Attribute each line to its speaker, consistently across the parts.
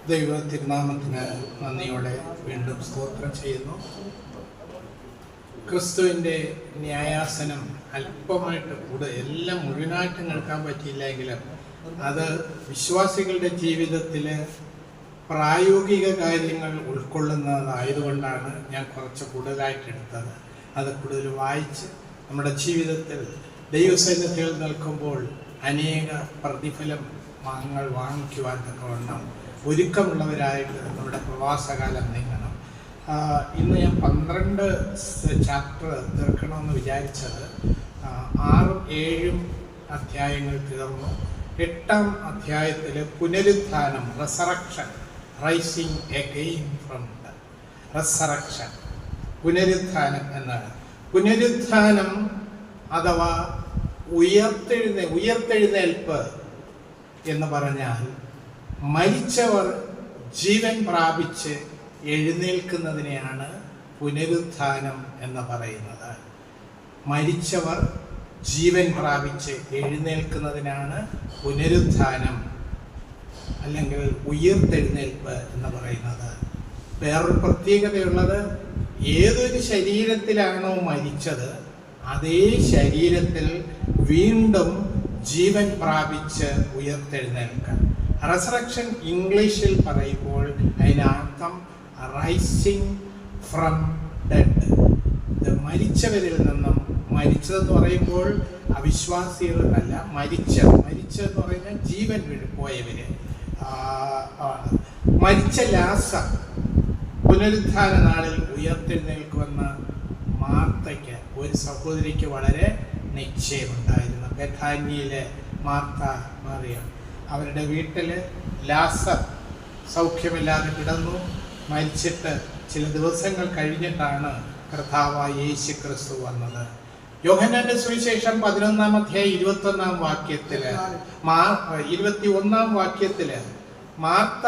Speaker 1: ദൈവ തിരുനാമത്തിന് നന്ദിയോടെ വീണ്ടും സ്തോത്രം ചെയ്യുന്നു. ക്രിസ്തുവിൻ്റെ ന്യായാസനം അല്പമായിട്ട് എല്ലാം മുഴുവനായിട്ട് കേൾക്കാൻ പറ്റിയില്ലെങ്കിലും അത് വിശ്വാസികളുടെ ജീവിതത്തിൽ പ്രായോഗിക കാര്യങ്ങൾ ഉൾക്കൊള്ളുന്നതായതുകൊണ്ടാണ് ഞാൻ കുറച്ച് കൂടുതലായിട്ട് എടുത്തത്. അത് കൂടുതൽ വായിച്ച് നമ്മുടെ ജീവിതത്തിൽ ദൈവസന്നിധിയിൽ നിൽക്കുമ്പോൾ അനേക പ്രതിഫലം വാങ്ങിക്കുവാൻ തക്കവണ്ണം ഒരുക്കമുള്ളവരായിട്ട് നമ്മുടെ പ്രവാസകാലം നീങ്ങണം. ഇന്ന് ഞാൻ 12 ചാപ്റ്റർ തീർക്കണമെന്ന് വിചാരിച്ചത് 6ഉം 7ഉം അധ്യായങ്ങൾ തീർന്നു. 8ാം അധ്യായത്തിൽ പുനരുത്ഥാനം, resurrection, rising again from the resurrection, പുനരുത്ഥാനം എന്നാണ്. പുനരുത്ഥാനം അഥവാ ഉയർത്തെഴുന്നേൽപ്പ് എന്ന് പറഞ്ഞാൽ മരിച്ചവർ ജീവൻ പ്രാപിച്ച് എഴുന്നേൽക്കുന്നതിനെയാണ് പുനരുത്ഥാനം എന്ന് പറയുന്നത്. മരിച്ചവർ ജീവൻ പ്രാപിച്ച് എഴുന്നേൽക്കുന്നതിനാണ് പുനരുത്ഥാനം അല്ലെങ്കിൽ ഉയർത്തെഴുന്നേൽപ്പ് എന്ന് പറയുന്നത്. വേറൊരു പ്രത്യേകതയുള്ളത്, ഏതൊരു ശരീരത്തിലാണോ മരിച്ചത് അതേ ശരീരത്തിൽ വീണ്ടും ജീവൻ പ്രാപിച്ച് ഉയർത്തെഴുന്നേൽക്കാൻ. റെസറക്ഷൻ ഇംഗ്ലീഷിൽ പറയുമ്പോൾ അതിനർത്ഥം റൈസിങ് ഫ്രം ഡെഡ്, മരിച്ചവരിൽ നിന്നും. മരിച്ചതെന്ന് പറയുമ്പോൾ അവിശ്വാസികളല്ല, മരിച്ചതെന്ന് പറഞ്ഞാൽ ജീവൻ പോയവര്. മരിച്ച ലാസർ പുനരുത്ഥാന നാളിൽ ഉയർത്തെഴുന്നേൽക്കുമെന്ന് മാർത്തയ്ക്ക്, ഒരു സഹോദരിക്ക് വളരെ നിശ്ചയമുണ്ടായിരുന്നു. ബെഥാനിയിലെ മാർത്ത മറിയം, അവരുടെ വീട്ടിൽ ലാസർ സൗഖ്യമില്ലാതെ കിടന്നു. മരിച്ചിട്ട് ചില ദിവസങ്ങൾ കഴിഞ്ഞിട്ടാണ് കർത്താവായ യേശു ക്രിസ്തു വന്നത്. യോഹന്നാന്റെ സുവിശേഷം 11-ാം അധ്യായം 21-ാം വാക്യത്തില് മാർത്ത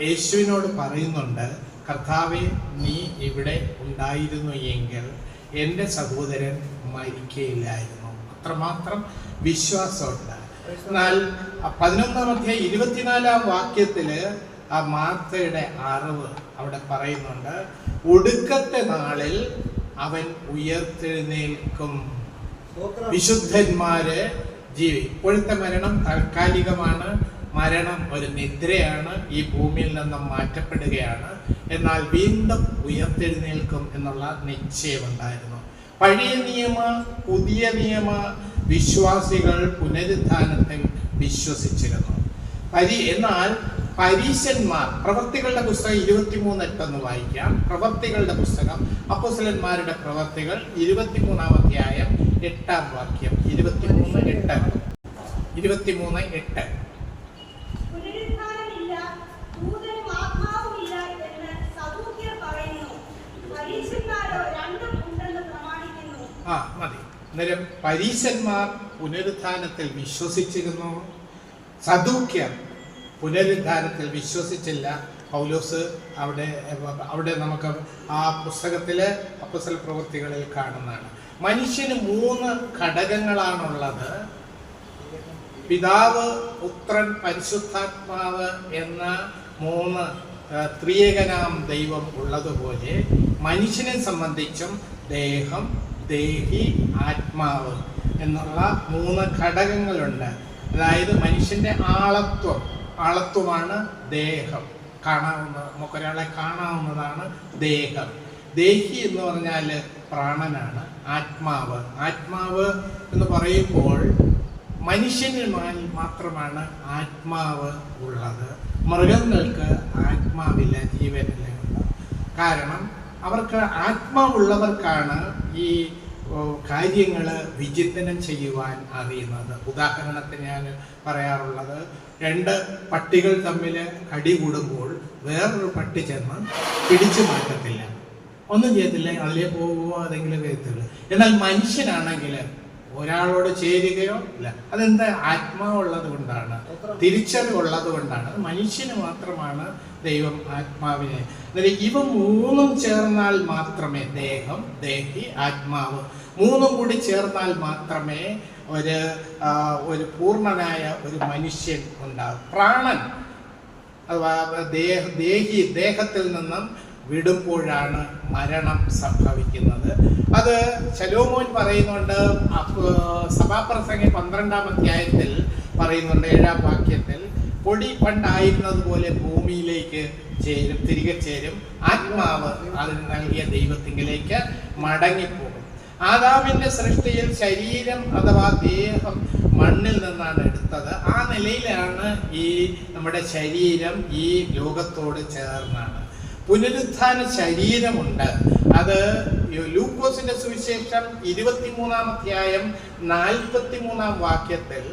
Speaker 1: യേശുവിനോട് പറയുന്നുണ്ട്, കർത്താവേ, നീ ഇവിടെ ഉണ്ടായിരുന്നു എങ്കിൽ എൻ്റെ സഹോദരൻ മരിക്കയില്ലായിരുന്നു. അത്രമാത്രം വിശ്വാസമുണ്ട്. എന്നാൽ 11-ാം അധ്യായം 24-ാം വാക്യത്തില് ആ മാർത്തയുടെ അറിവ് അവിടെ പറയുന്നുണ്ട്, ഒടുക്കത്തെ നാളിൽ അവൻ ഉയർത്തെഴുന്നേൽക്കും. വിശുദ്ധന്മാര് ഇപ്പോഴത്തെ മരണം താൽക്കാലികമാണ്. മരണം ഒരു നിദ്രയാണ്, ഈ ഭൂമിയിൽ നിന്നും മാറ്റപ്പെടുകയാണ്. എന്നാൽ വീണ്ടും ഉയർത്തെഴുന്നേൽക്കും എന്നുള്ള നിശ്ചയമുണ്ടായിരുന്നു. പഴയ നിയമ പുതിയ നിയമ വിശ്വാസികൾ പുനരുത്ഥാനത്തിൽ വിശ്വസിച്ചിരുന്നു. എന്നാൽ പരീശന്മാർ, പ്രവൃത്തികളുടെ പുസ്തകം 23:8 വായിക്കാം. പ്രവൃത്തികളുടെ പുസ്തകം, അപ്പോസ്തലന്മാരുടെ പ്രവൃത്തികൾ 23-ാം അധ്യായം 8-ാം വാക്യം. 23:8. മതി. അന്നേരം പരീശന്മാർ പുനരുത്ഥാനത്തിൽ വിശ്വസിച്ചിരുന്നു, സദൂക്യർ പുനരുദ്ധാനത്തിൽ വിശ്വസിച്ചില്ല. പൗലോസ് അവിടെ നമുക്ക് ആ പുസ്തകത്തിലെ അപ്പോസ്തല പ്രവൃത്തികളിൽ കാണുന്നതാണ്. മനുഷ്യന് 3 ഘടകങ്ങളാണുള്ളത്. പിതാവ്, പുത്രൻ, പരിശുദ്ധാത്മാവ് എന്ന 3 ത്രിയേകനാം ദൈവം ഉള്ളതുപോലെ മനുഷ്യനെ സംബന്ധിച്ചും ദേഹം, ദേഹി, ആത്മാവ് എന്നുള്ള 3 ഘടകങ്ങളുണ്ട്. അതായത് മനുഷ്യന്റെ ആളത്വമാണ് ദേഹം. നമുക്കൊരാളെ കാണാവുന്നതാണ് ദേഹം. ദേഹി എന്ന് പറഞ്ഞാൽ പ്രാണനാണ്. ആത്മാവ് എന്ന് പറയുമ്പോൾ മനുഷ്യനിൽ മാത്രമാണ് ആത്മാവ് ഉള്ളത്. മൃഗങ്ങൾക്ക് ആത്മാവില്ല, ജീവനില്ല. കാരണം അവർക്ക് ആത്മാവുള്ളവർക്കാണ് ഈ കാര്യങ്ങൾ വിചിന്തനം ചെയ്യുവാൻ അറിയുന്നത്. ഉദാഹരണത്തിന് ഞാൻ പറയാറുള്ളത്, 2 പട്ടികൾ തമ്മിൽ കടി കൂടുമ്പോൾ വേറൊരു പട്ടി ചെന്ന് പിടിച്ചു മാറ്റത്തില്ല, ഒന്നും ചെയ്യത്തില്ല, അതിലേ പോവുകയോ അതെങ്കിലും ചെയ്യത്തില്ല. എന്നാൽ മനുഷ്യനാണെങ്കിൽ ഒരാളോട് ചേരുകയോ ഇല്ല. അതെന്താ? ആത്മാവുള്ളത് കൊണ്ടാണ്, തിരിച്ചറിവുള്ളത് കൊണ്ടാണ്. അത് മനുഷ്യന് മാത്രമാണ് ദൈവം ആത്മാവിനെ. ഇവ 3 ചേർന്നാൽ മാത്രമേ, ദേഹം, ദേഹി, ആത്മാവ് 3 കൂടി ചേർന്നാൽ മാത്രമേ ഒരു പൂർണ്ണനായ ഒരു മനുഷ്യൻ ഉണ്ടാകും. പ്രാണൻ ദേഹത്തിൽ നിന്നും വിടുമ്പോഴാണ് മരണം സംഭവിക്കുന്നത്. അത് ശലോമോൻ പറയുന്നുണ്ട്. സഭാപ്രസംഗം 12-ാം അധ്യായത്തിൽ പറയുന്നുണ്ട്, 7-ാം വാക്യത്തിൽ, പൊടി പണ്ടായിരുന്നത് പോലെ ഭൂമിയിലേക്ക് തിരികെ ചേരും, ആത്മാവ് അതിന് നൽകിയ ദൈവത്തിങ്കിലേക്ക് മടങ്ങിപ്പോകും. ആദാമിന്റെ സൃഷ്ടിയിൽ ശരീരം അഥവാ ദേഹം മണ്ണിൽ നിന്നാണ് എടുത്തത്. ആ നിലയിലാണ് ഈ നമ്മുടെ ശരീരം ഈ ലോകത്തോട് ചേർന്നാണ്. പുനരുത്ഥാന ശരീരമുണ്ട്. അത് ലൂക്കോസിന്റെ സുവിശേഷം 23-ാം അധ്യായം 43-ാം വാക്യത്തിൽ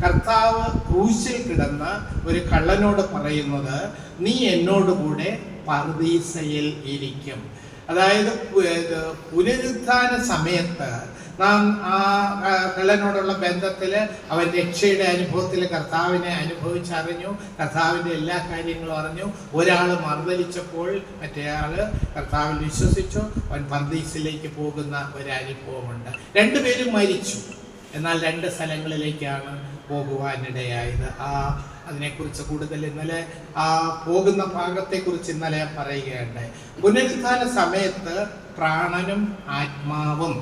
Speaker 1: കർത്താവ് ക്രൂശിൽ കിടന്ന് ഒരു കള്ളനോട് പറയുന്നത്, നീ എന്നോടുകൂടെ പർദീസയിൽ ഇരിക്കും. അതായത് പുനരുത്ഥാന സമയത്ത് നാം ആ കള്ളനോടുള്ള ബന്ധത്തിൽ അവൻ രക്ഷയുടെ അനുഭവത്തിൽ കർത്താവിനെ അനുഭവിച്ചറിഞ്ഞു, കർത്താവിൻ്റെ എല്ലാ കാര്യങ്ങളും അറിഞ്ഞു. ഒരാൾ മറുതലിച്ചപ്പോൾ മറ്റേയാൾ കർത്താവിൽ വിശ്വസിച്ചു, അവൻ പർദീസിലേക്ക് പോകുന്ന ഒരനുഭവമുണ്ട്. രണ്ടുപേരും മരിച്ചു, എന്നാൽ 2 സ്ഥലങ്ങളിലേക്കാണ് പോകുവാനിടയായത്. അതിനെക്കുറിച്ച് കൂടുതൽ ഇന്നലെ പോകുന്ന ഭാഗത്തെക്കുറിച്ച് ഇന്നലെ പറയുകയുണ്ടായി. പുനരുത്ഥാന സമയത്ത് പ്രാണനും ആത്മാവും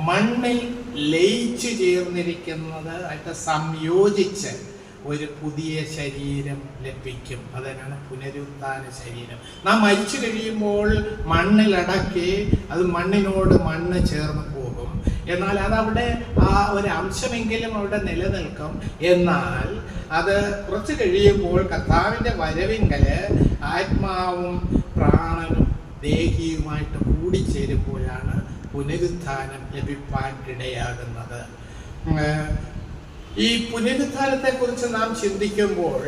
Speaker 1: മണ്ണിൽ ലയിച്ചു ചേർന്നിരിക്കുന്നത് ആയിട്ട് സംയോജിച്ച് ഒരു പുതിയ ശരീരം ലഭിക്കും. അതിനാണ് പുനരുത്ഥാന ശരീരം. നാം മരിച്ചു കഴിയുമ്പോൾ മണ്ണിലടക്കി അത് മണ്ണിനോട് മണ്ണ് ചേർന്ന് പോകും. എന്നാൽ അതവിടെ ആ ഒരു അംശമെങ്കിലും അവിടെ നിലനിൽക്കും. എന്നാൽ അത് കുറച്ച് കഴിയുമ്പോൾ കർത്താവിൻ്റെ വരവിങ്കൽ ആത്മാവും പ്രാണനും ദേഹിയുമായിട്ട് കൂടിച്ചേരുമ്പോഴാണ് പുനരുത്ഥാനം ലഭിക്കാൻ ഇടയാകുന്നത്. ഈ പുനരുത്ഥാനത്തെക്കുറിച്ച് നാം ചിന്തിക്കുമ്പോൾ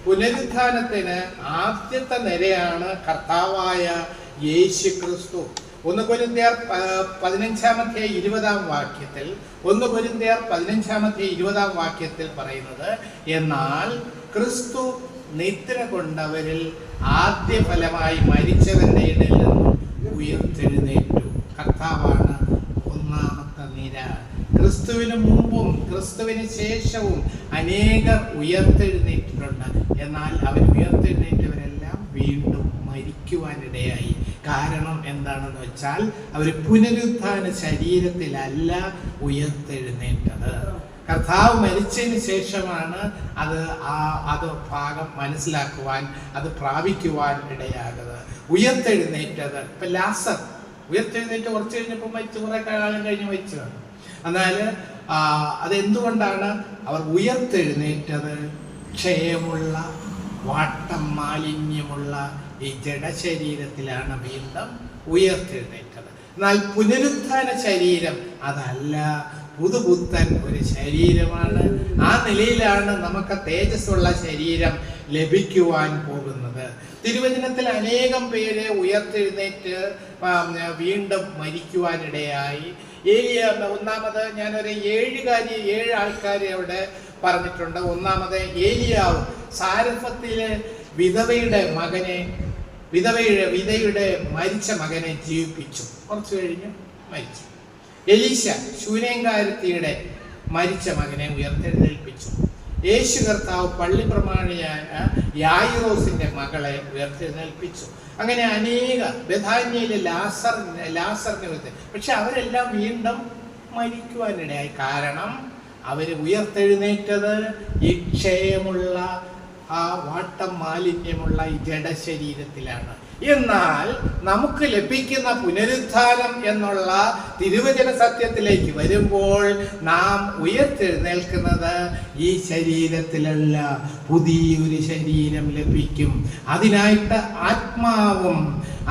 Speaker 1: പുനരുത്ഥാനത്തിന് ആദ്യത്തെ നിരയാണ് കർത്താവായ യേശു ക്രിസ്തു. 1 കൊരിന്ത്യർ 15-ാം അധ്യായം 20-ാം വാക്യത്തിൽ 1 കൊരിന്ത്യർ 15-ാം അധ്യായം 20-ാം വാക്യത്തിൽ പറയുന്നത്, എന്നാൽ ക്രിസ്തു നിദ്ര കൊണ്ടവരിൽ ആദ്യ ഫലമായി മരിച്ചവരുടെ ഇടയിൽ നിന്നും ഉയർത്തെഴുന്നേറ്റു. കർത്താവാണ് ഒന്നാമത്തെ നിര. ക്രിസ്തുവിന് മുമ്പും ക്രിസ്തുവിന് ശേഷവും അനേകർ ഉയർത്തെഴുന്നേറ്റിട്ടുണ്ട്. എന്നാൽ അവർ ഉയർത്തെഴുന്നേറ്റവരെല്ലാം വീണ്ടും മരിക്കുവാനിടയായി. കാരണം എന്താണെന്ന് വെച്ചാൽ അവർ പുനരുത്ഥാന ശരീരത്തിലല്ല ഉയർത്തെഴുന്നേറ്റത്. കർത്താവ് മരിച്ചതിന് ശേഷമാണ് അത് ഭാഗം മനസ്സിലാക്കുവാൻ, അത് പ്രാപിക്കുവാൻ ഇടയാകുന്നത്. ഉയർത്തെഴുന്നേറ്റത് ഇപ്പം ലാസർ ഉയർത്തെഴുന്നേറ്റ് കുറച്ച് കഴിഞ്ഞപ്പോൾ മരിച്ചു, കുറെ കാലം കഴിഞ്ഞ് മരിച്ചു. എന്നാൽ അതെന്തുകൊണ്ടാണ് അവർ ഉയർത്തെഴുന്നേറ്റത്? ക്ഷയമുള്ള വാട്ടം മാലിന്യമുള്ള ഈ ജഡശരീരത്തിലാണ് വീണ്ടും ഉയർത്തെഴുന്നേറ്റത്. എന്നാൽ പുനരുത്ഥാന ശരീരം അതല്ല, പുതുപുത്തൻ ഒരു ശരീരമാണ്. ആ നിലയിലാണ് നമുക്ക് തേജസ്സുള്ള ശരീരം ലഭിക്കുവാൻ പോകുന്നത്. തിരുവചനത്തിൽ അനേകം പേര് ഉയർത്തെഴുന്നേറ്റ് വീണ്ടും മരിക്കുവാനിടയായി. ഒന്നാമത് ഞാനൊരു 7 ആൾക്കാരെ അവിടെ പറഞ്ഞിട്ടുണ്ട്. ഒന്നാമത് ഏലിയാവ് സാരഫത്തിലെ വിധവയുടെ മരിച്ച മകനെ ജീവിപ്പിച്ചു. കുറച്ചു കഴിഞ്ഞ് മരിച്ചു. എലീശ ശൂനേങ്കാരത്തിയുടെ മരിച്ച മകനെ ഉയർത്തെഴുന്നേൽപ്പിച്ചു. യേശു കർത്താവ് പള്ളി പ്രമാണിയായ യായിറോസിന്റെ മകളെ ഉയർത്തെഴുന്നേൽപ്പിച്ചു. അങ്ങനെ അനേക ബഥാന്യയിലെ ലാസറിനെ പക്ഷെ അവരെല്ലാം വീണ്ടും മരിക്കുവാനിടയായി. കാരണം അവർ ഉയർത്തെഴുന്നേറ്റത് ഈ ക്ഷയമുള്ള ആ വാട്ടം മാലിന്യമുള്ള ഈ ജഡശരീരത്തിലാണ്. എന്നാൽ നമുക്ക് ലഭിക്കുന്ന പുനരുത്ഥാനം എന്നുള്ള തിരുവചന സത്യത്തിലേക്ക് വരുമ്പോൾ നാം ഉയർത്തെഴുന്നേൽക്കുന്നത് ഈ ശരീരത്തിലല്ല, പുതിയൊരു ശരീരം ലഭിക്കും. അതിനായിട്ട്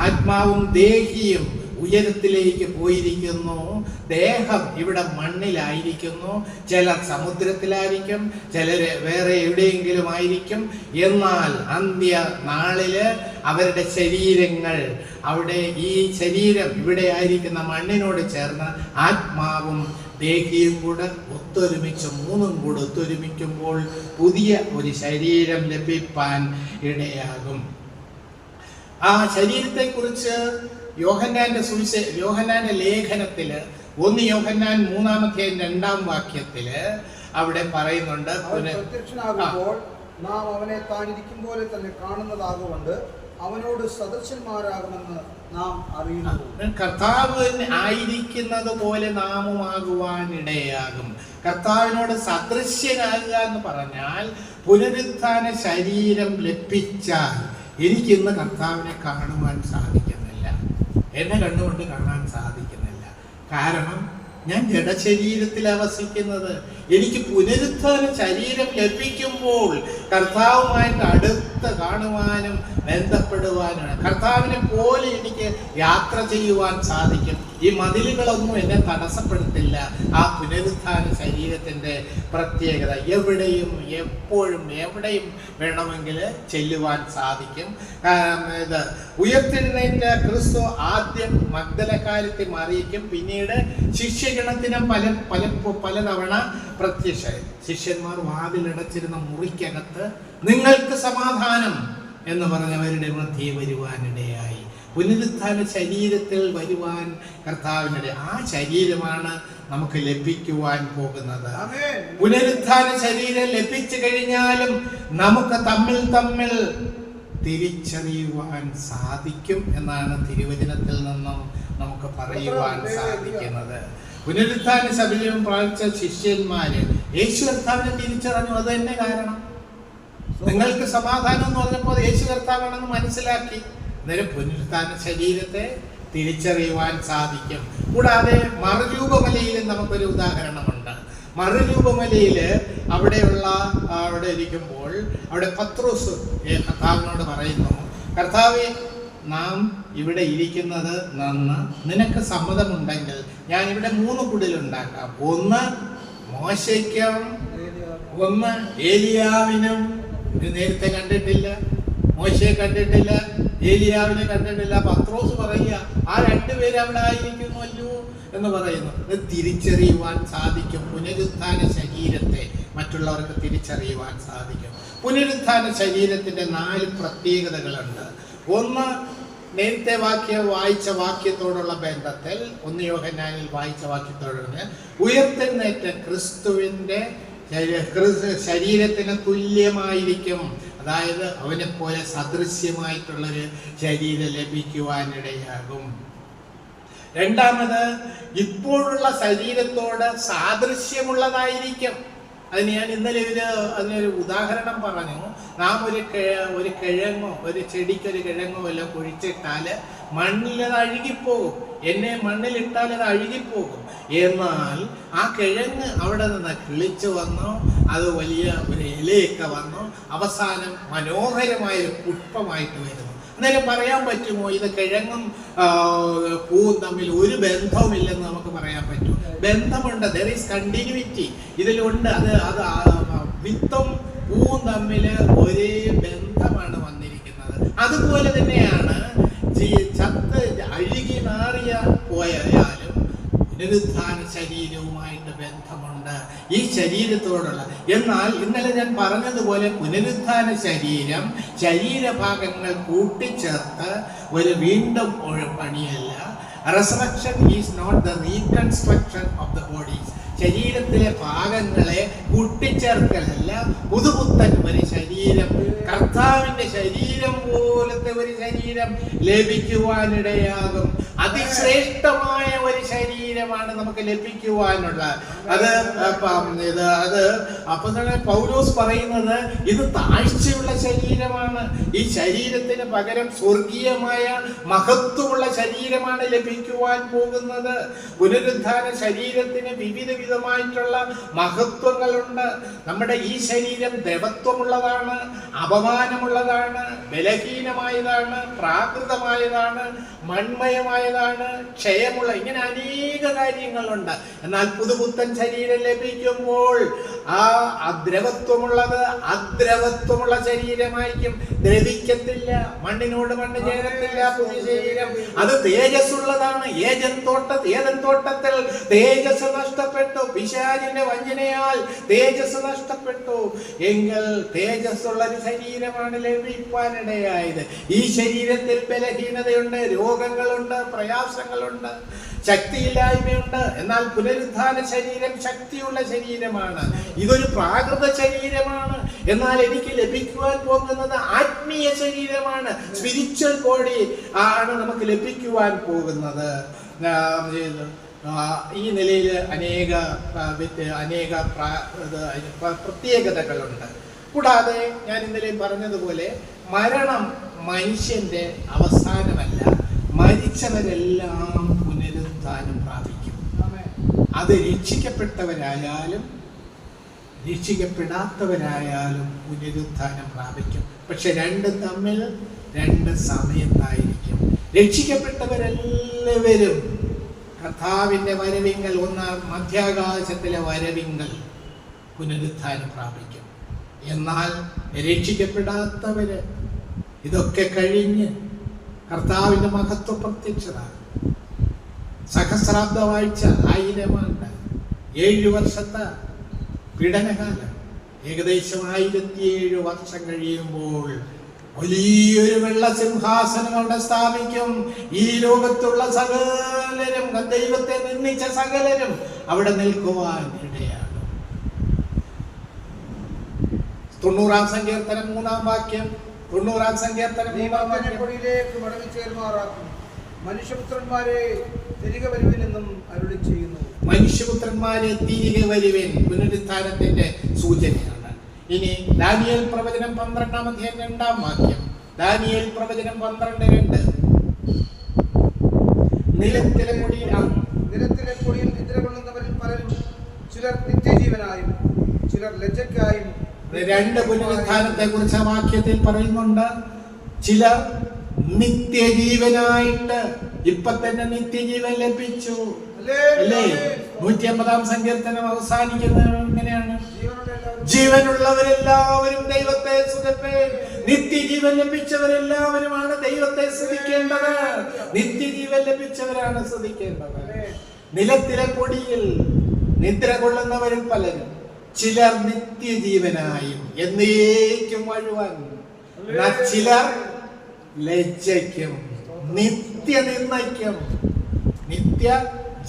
Speaker 1: ആത്മാവും ദേഹിയും ഉയരത്തിലേക്ക് പോയിരിക്കുന്നു. ദേഹം ഇവിടെ മണ്ണിലായിരിക്കുന്നു. ചിലർ സമുദ്രത്തിലായിരിക്കും, ചിലർ വേറെ എവിടെയെങ്കിലും ആയിരിക്കും. എന്നാൽ അന്ത്യ നാളില് അവരുടെ ശരീരങ്ങൾ അവിടെ, ഈ ശരീരം ഇവിടെ ആയിരിക്കുന്ന മണ്ണിനോട് ചേർന്ന് ആത്മാവും ദേഹിയും കൂടെ ഒത്തൊരുമിച്ച്, 3ഉം കൂടെ ഒത്തൊരുമിക്കുമ്പോൾ പുതിയ ഒരു ശരീരം ലഭിക്കാൻ ഇടയാകും. ആ ശരീരത്തെക്കുറിച്ച് യോഹന്നാന്റെ ലേഖനത്തില് 1 യോഹന്നാൻ 3-ാം അധ്യായം 2-ാം വാക്യത്തില് അവിടെ പറയുന്നുണ്ട്,
Speaker 2: നാം അവനെ താൻ ഇരിക്കും പോലെ തന്നെ കാണുന്നതാകൊണ്ട് അവനോട് സദൃശന്മാരാകുമെന്ന് നാം അറിയുന്നു.
Speaker 1: കർത്താവ് ആയിരിക്കുന്നത് പോലെ നാമുമാകുവാൻ ഇടയാകും. കർത്താവിനോട് സദൃശ്യനാകുക എന്ന് പറഞ്ഞാൽ പുനരുത്ഥാന ശരീരം ലഭിച്ചാൽ എനിക്കിന്ന് കർത്താവിനെ കാണുവാൻ സാധിക്കുന്നില്ല, എന്നെ കണ്ണുകൊണ്ട് കാണാൻ സാധിക്കുന്നില്ല. കാരണം ഞാൻ ജഡശരീരത്തിൽ വസിക്കുന്നത്. എനിക്ക് പുനരുത്ഥാന ശരീരം ലഭിക്കുമ്പോൾ കർത്താവുമായിട്ട് അടുത്ത് കാണുവാനും ബന്ധപ്പെടുവാനും കർത്താവിനെ പോലെ എനിക്ക് യാത്ര ചെയ്യുവാൻ സാധിക്കും. ഈ മതിലുകളൊന്നും എന്നെ തടസ്സപ്പെടുത്തില്ല. ആ പുനരുത്ഥാന ശരീരത്തിൻ്റെ പ്രത്യേകത എവിടെയും എപ്പോഴും എവിടെയും വേണമെങ്കിൽ ചെല്ലുവാൻ സാധിക്കും. ഇത് ഉയർത്തെഴുന്നേറ്റ ക്രിസ്തു ആദ്യം മഗ്ദലക്കാരത്തെ മറിയിക്കും, പിന്നീട് ശിഷ്യഗണത്തിന് പലതവണ പ്രത്യക്ഷമായി. ശിഷ്യന്മാർ വാതിലടച്ചിരുന്ന മുറിക്കകത്ത് നിങ്ങൾക്ക് സമാധാനം എന്ന് പറഞ്ഞവരുടെ മധ്യേ വരുവാനിടയായി. പുനരുത്ഥാന ശരീരത്തിൽ വരുവാൻ കർത്താവിനിടെ ആ ശരീരമാണ് നമുക്ക് ലഭിക്കുവാൻ പോകുന്നത്. പുനരുത്ഥാന ശരീരം ലഭിച്ചു കഴിഞ്ഞാലും നമുക്ക് തമ്മിൽ തിരിച്ചറിയുവാൻ സാധിക്കും എന്നാണ് തിരുവചനത്തിൽ നിന്നും നമുക്ക് പറയുവാൻ സാധിക്കുന്നത്. പുനരുത്ഥാന ശരീരം പ്രാപിച്ച ശിഷ്യന്മാര് യേശു കർത്താവിനെ തിരിച്ചറിഞ്ഞു. അത് തന്നെ കാരണം നിങ്ങൾക്ക് സമാധാനം എന്ന് പറഞ്ഞപ്പോൾ യേശു കർത്താവാണെന്ന് മനസ്സിലാക്കി. അന്നേരം പുനരുത്ഥാന ശരീരത്തെ തിരിച്ചറിയുവാൻ സാധിക്കും. കൂടാതെ മറുരൂപമലയിൽ നമുക്കൊരു ഉദാഹരണമുണ്ട്. മറുരൂപമലയിൽ അവിടെ ഇരിക്കുമ്പോൾ അവിടെ പത്രോസ് കർത്താവിനോട് പറയുന്നു, കർത്താവേ, നാം ഇവിടെ ഇരിക്കുന്നത് നന്ന്, നിനക്ക് സമ്മതമുണ്ടെങ്കിൽ ഞാൻ ഇവിടെ 3 കുടിലുണ്ടാക്കാം. ഒന്ന് മോശയ്ക്കും, ഒന്ന് ഏലിയാവിനും. നേരത്തെ കണ്ടിട്ടില്ല, മോശയെ കണ്ടിട്ടില്ല, ഏലിയാവിനെ കണ്ടിട്ടില്ല. പത്രോസ് പറയുക ആ 2 പേര് അവിടെ ആയിരിക്കുമല്ലോ എന്ന് പറയുന്നു. ഇത് തിരിച്ചറിയുവാൻ സാധിക്കും. പുനരുത്ഥാന ശരീരത്തെ മറ്റുള്ളവർക്ക് തിരിച്ചറിയുവാൻ സാധിക്കും. പുനരുത്ഥാന ശരീരത്തിന്റെ 4 പ്രത്യേകതകളുണ്ട്. ഒന്ന്, നേരത്തെ വായിച്ച വാക്യത്തോടുള്ള ബന്ധത്തിൽ 1 യോഹന്നാനിൽ വായിച്ച വാക്യത്തോടുള്ള ഉയർത്തെഴുന്നേറ്റ ക്രിസ്തുവിന്റെ ശരീരത്തിന് തുല്യമായിരിക്കും. അതായത് അവനെ പോലെ സദൃശ്യമായിട്ടുള്ളൊരു ശരീരം ലഭിക്കുവാനിടയാകും. രണ്ടാമത്, ഇപ്പോഴുള്ള ശരീരത്തോട് സാദൃശ്യമുള്ളതായിരിക്കും. അതിന് ഞാൻ ഇന്നലെ അതിനൊരു ഉദാഹരണം പറഞ്ഞു. നാം ഒരു കിഴങ്ങോ ഒരു ചെടിക്കൊരു കിഴങ്ങോ എല്ലാം കുഴിച്ചിട്ടാൽ മണ്ണിൽ അത് അഴുകിപ്പോകും. എന്നെ മണ്ണിലിട്ടാൽ അത് അഴുകിപ്പോകും. എന്നാൽ ആ കിഴങ്ങ് അവിടെ നിന്ന് കിളിച്ചു വന്നു, അത് വലിയ ഒരു ഇലയൊക്കെ വന്നു, അവസാനം മനോഹരമായൊരു പുഷ്പമായിട്ട് വരുന്നു. അന്നേരം പറയാൻ പറ്റുമോ ഇത് കിഴങ്ങും പൂവും തമ്മിൽ ഒരു ബന്ധവുമില്ലെന്ന് നമുക്ക് പറയാൻ പറ്റും? ബന്ധമുണ്ട്. ദർ ഈസ് കണ്ടിന്യൂറ്റി ഇതിലുണ്ട്. അത് വിത്തും പൂവും തമ്മിൽ ഒരേ ബന്ധമാണ് വന്നിരിക്കുന്നത്. അതുപോലെ തന്നെയാണ് ചത്ത് അഴുകി മാറിയ പോയാലും പുനരുത്ഥാന ശരീരവുമായിട്ട് ബന്ധമുണ്ട് ഈ ശരീരത്തോടുള്ള. എന്നാൽ ഇന്നലെ ഞാൻ പറഞ്ഞതുപോലെ പുനരുത്ഥാന ശരീരം ശരീരഭാഗങ്ങൾ കൂട്ടിച്ചേർത്ത് ഒരു വീണ്ടും പണിയല്ല. Resurrection is not the reconstruction of the bodies. ശരീരത്തിലെ ഭാഗങ്ങളെ കൂട്ടിച്ചേർക്കലല്ല, പുതുപുത്തൻ ഒരു ശരീരം, കർത്താവിന്റെ ശരീരം പോലത്തെ ഒരു ശരീരം ലഭിക്കുവാനിടയാകും. അതിശ്രേഷ്ഠമായ ഒരു ശരീരമാണ് നമുക്ക് ലഭിക്കുവാനുള്ള. അപ്പൊ തന്നെ പൗലോസ് പറയുന്നത് ഇത് താഴ്ചയുള്ള ശരീരമാണ്. ഈ ശരീരത്തിന് പകരം സ്വർഗീയമായ മഹത്വമുള്ള ശരീരമാണ് ലഭിക്കുവാൻ പോകുന്നത്. പുനരുദ്ധാന ശരീരത്തിന് വിവിധമായിട്ടുള്ള മഹത്വങ്ങളുണ്ട്. നമ്മുടെ ഈ ശരീരം ദേവത്വമുള്ളതാണ്, അപമാനമുള്ളതാണ്, ബലഹീനമായതാണ്, പ്രാകൃതമായതാണ്, മൺമയമായതാണ്, ക്ഷയമുള്ള, ഇങ്ങനെ അനേക കാര്യങ്ങളുണ്ട്. എന്നാൽ പുതുപുത്തൻ ശരീരം ലഭിക്കുമ്പോൾ ആ അദ്രവത്വമുള്ളത് അദ്രവത്വമുള്ള ശരീരമായിരിക്കും. ദ്രവിക്കത്തില്ല, മണ്ണിനോട് മണ്ണ് ചേരത്തില്ല. പുതിയ ശരീരം അത് തേജസ്സുള്ളതാണ്. ഏതൻ തോട്ടത്തിൽ തേജസ് നഷ്ടപ്പെട്ട നഷ്ടപ്പെട്ടു, പിശാചിന്റെ വഞ്ചനയാൽ തേജസ് നഷ്ടപ്പെട്ടു. എങ്കിൽ തേജസ്സുള്ള ഒരു ശരീരമാണ് ലഭിക്കാനിടയായത്. ഈ ശരീരത്തിൽ ബലഹീനതയുണ്ട്, രോഗങ്ങളുണ്ട്, പ്രയാസങ്ങളുണ്ട്, ശക്തിയില്ലായ്മയുണ്ട്. എന്നാൽ പുനരുദ്ധാന ശരീരം ശക്തിയുള്ള ശരീരമാണ്. ഇതൊരു പ്രാകൃത ശരീരമാണ്. എന്നാൽ എനിക്ക് ലഭിക്കുവാൻ പോകുന്നത് ആത്മീയ ശരീരമാണ്. സ്പിരിച്വൽ ബോഡി ആണ് നമുക്ക് ലഭിക്കുവാൻ പോകുന്നത്. ഈ നിലയിൽ അനേക പ്രത്യേകതകളുണ്ട്. കൂടാതെ ഞാൻ ഇന്നലെ പറഞ്ഞതുപോലെ മരണം മനുഷ്യന്റെ അവസാനമല്ല. മരിച്ചവരെല്ലാം പുനരുദ്ധാനം പ്രാപിക്കും. അത് രക്ഷിക്കപ്പെട്ടവരായാലും രക്ഷിക്കപ്പെടാത്തവരായാലും പുനരുദ്ധാനം പ്രാപിക്കും. പക്ഷെ രണ്ടും തമ്മിൽ രണ്ട് സമയത്തായിരിക്കും. രക്ഷിക്കപ്പെട്ടവരെല്ലാവരും കർത്താവിൻ്റെ വരവിങ്കൽ, ഒന്നാം മധ്യാകാശത്തിലെ വരവിങ്കൽ പുനരുദ്ധാനം പ്രാപിക്കും. എന്നാൽ രക്ഷിക്കപ്പെടാത്തവര് ഇതൊക്കെ കഴിഞ്ഞ് കർത്താവിൻ്റെ മഹത്വ പ്രത്യക്ഷത, സഹസ്രാബ്ദ വാഴ്ച, 1000 ആണ്ട്, 7 വർഷത്തെ പീഡനകാലം, ഏകദേശം 1007 വർഷം കഴിയുമ്പോൾ വലിയൊരു വെള്ള സിംഹാസനം അവിടെ സ്ഥാപിക്കും. ഈ ലോകത്തുള്ള സകലരും, ദൈവത്തെ നിന്ദിച്ച സകലരും അവിടെ നിൽക്കുവാൻ ഇടയാണ്. 90-ാം സങ്കീർത്തനം 3-ാം വാക്യം, 90-ാം സങ്കീർത്തനം 3-ാം വാക്യം,
Speaker 2: മടങ്ങി ചേർമാറാക്കും, മനുഷ്യപുത്രന്മാരെ തിരികെ വരുവിനെന്നും അരുളി ചെയ്യുന്നു.
Speaker 1: മനുഷ്യപുത്രന്മാരെ തിരികെ വരുവിൻ പുനരുദ്ധാനത്തിന്റെ സൂചനയാണ്. ഇനി ദാനിയേൽ പ്രവചനം 12-ാം അധ്യായം 2-ാം വാക്യം, ദാനിയേൽ പ്രവചനം 12:2. നിലത്തിലെ പൊടിയിൽ നിദ്ര കൊള്ളുന്നവരിൽ പലരും ചിലർ നിത്യജീവനായും ചിലർ ലജ്ജയ്ക്കായും. 2 പുനരുദ്ധാനത്തെ കുറിച്ച് ആ വാക്യത്തിൽ പറയുന്നുണ്ട്. ചിലർ നിത്യജീവനായിട്ട് ഇപ്പൊ തന്നെ നിത്യജീവൻ ലഭിച്ചു. അല്ലേ? 150-ാം സങ്കീർത്തനം അവസാനിക്കുന്നത് എങ്ങനെയാണ്? ജീവനുള്ളവരെല്ലാവരും ദൈവത്തെ സ്തുതിപ്പേൻ. നിത്യജീവൻ ലഭിച്ചവരെല്ലാവരുമാണ് ദൈവത്തെ സ്തുതിക്കേണ്ടത്. നിത്യജീവൻ ലഭിച്ചവരാണ് സ്തുതിക്കേണ്ടത്. നിലത്തിലെ പൊടിയിൽ നിദ്ര കൊള്ളുന്നവരിൽ പലരും ചിലർ നിത്യജീവനായും എന്നേക്കും വാഴുവാൻ, ചിലർ ലജ്ജയ്ക്കും നിത്യനിന്ദയ്ക്കും, നിത്യ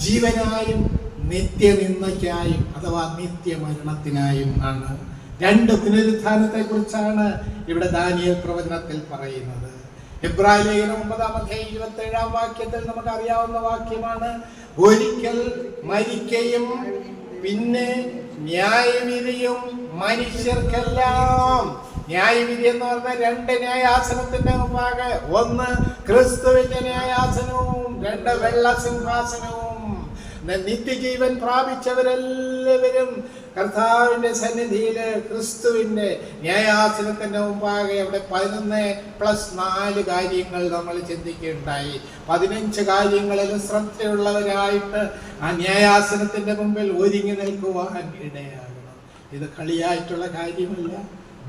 Speaker 1: ജീവനായും നിത്യനിന്ദയ്ക്കായും അഥവാ നിത്യമരണത്തിനായും ആണ്. 2 പുനരുദ്ധാനത്തെ കുറിച്ചാണ് ഇവിടെ ദാനിയേൽ പ്രവചനത്തിൽ പറയുന്നത്. എബ്രായ ലേഖനം 9-ാം അധ്യായം 27-ാം വാക്യത്തിൽ നമുക്ക് അറിയാവുന്ന വാക്യമാണ്. ഒരിക്കൽ മരിക്കയും പിന്നെ ന്യായവിധിയും മനുഷ്യർക്കെല്ലാം. ന്യായവിധി എന്ന് പറഞ്ഞാൽ 2 ന്യായാസനത്തിന്റെ മുമ്പാകെ, ഒന്ന് ക്രിസ്തുവിന്റെ ന്യായാസനവും 2 വെള്ള സിംഹാസനവും. നിത്യജീവൻ പ്രാപിച്ചവരെല്ലാവരും കർത്താവിന്റെ സന്നിധിയില് ക്രിസ്തുവിന്റെ ന്യായാസനത്തിന്റെ മുമ്പാകെ അവിടെ 11+4 കാര്യങ്ങൾ നമ്മൾ ചിന്തിക്കുകയുണ്ടായി. 15 കാര്യങ്ങളിൽ ശ്രദ്ധയുള്ളവരായിട്ട് ആ ന്യായാസനത്തിന്റെ മുമ്പിൽ ഒരുങ്ങി നിൽക്കുവാൻ ഇടയാകണം. ഇത് കളിയായിട്ടുള്ള കാര്യമല്ല.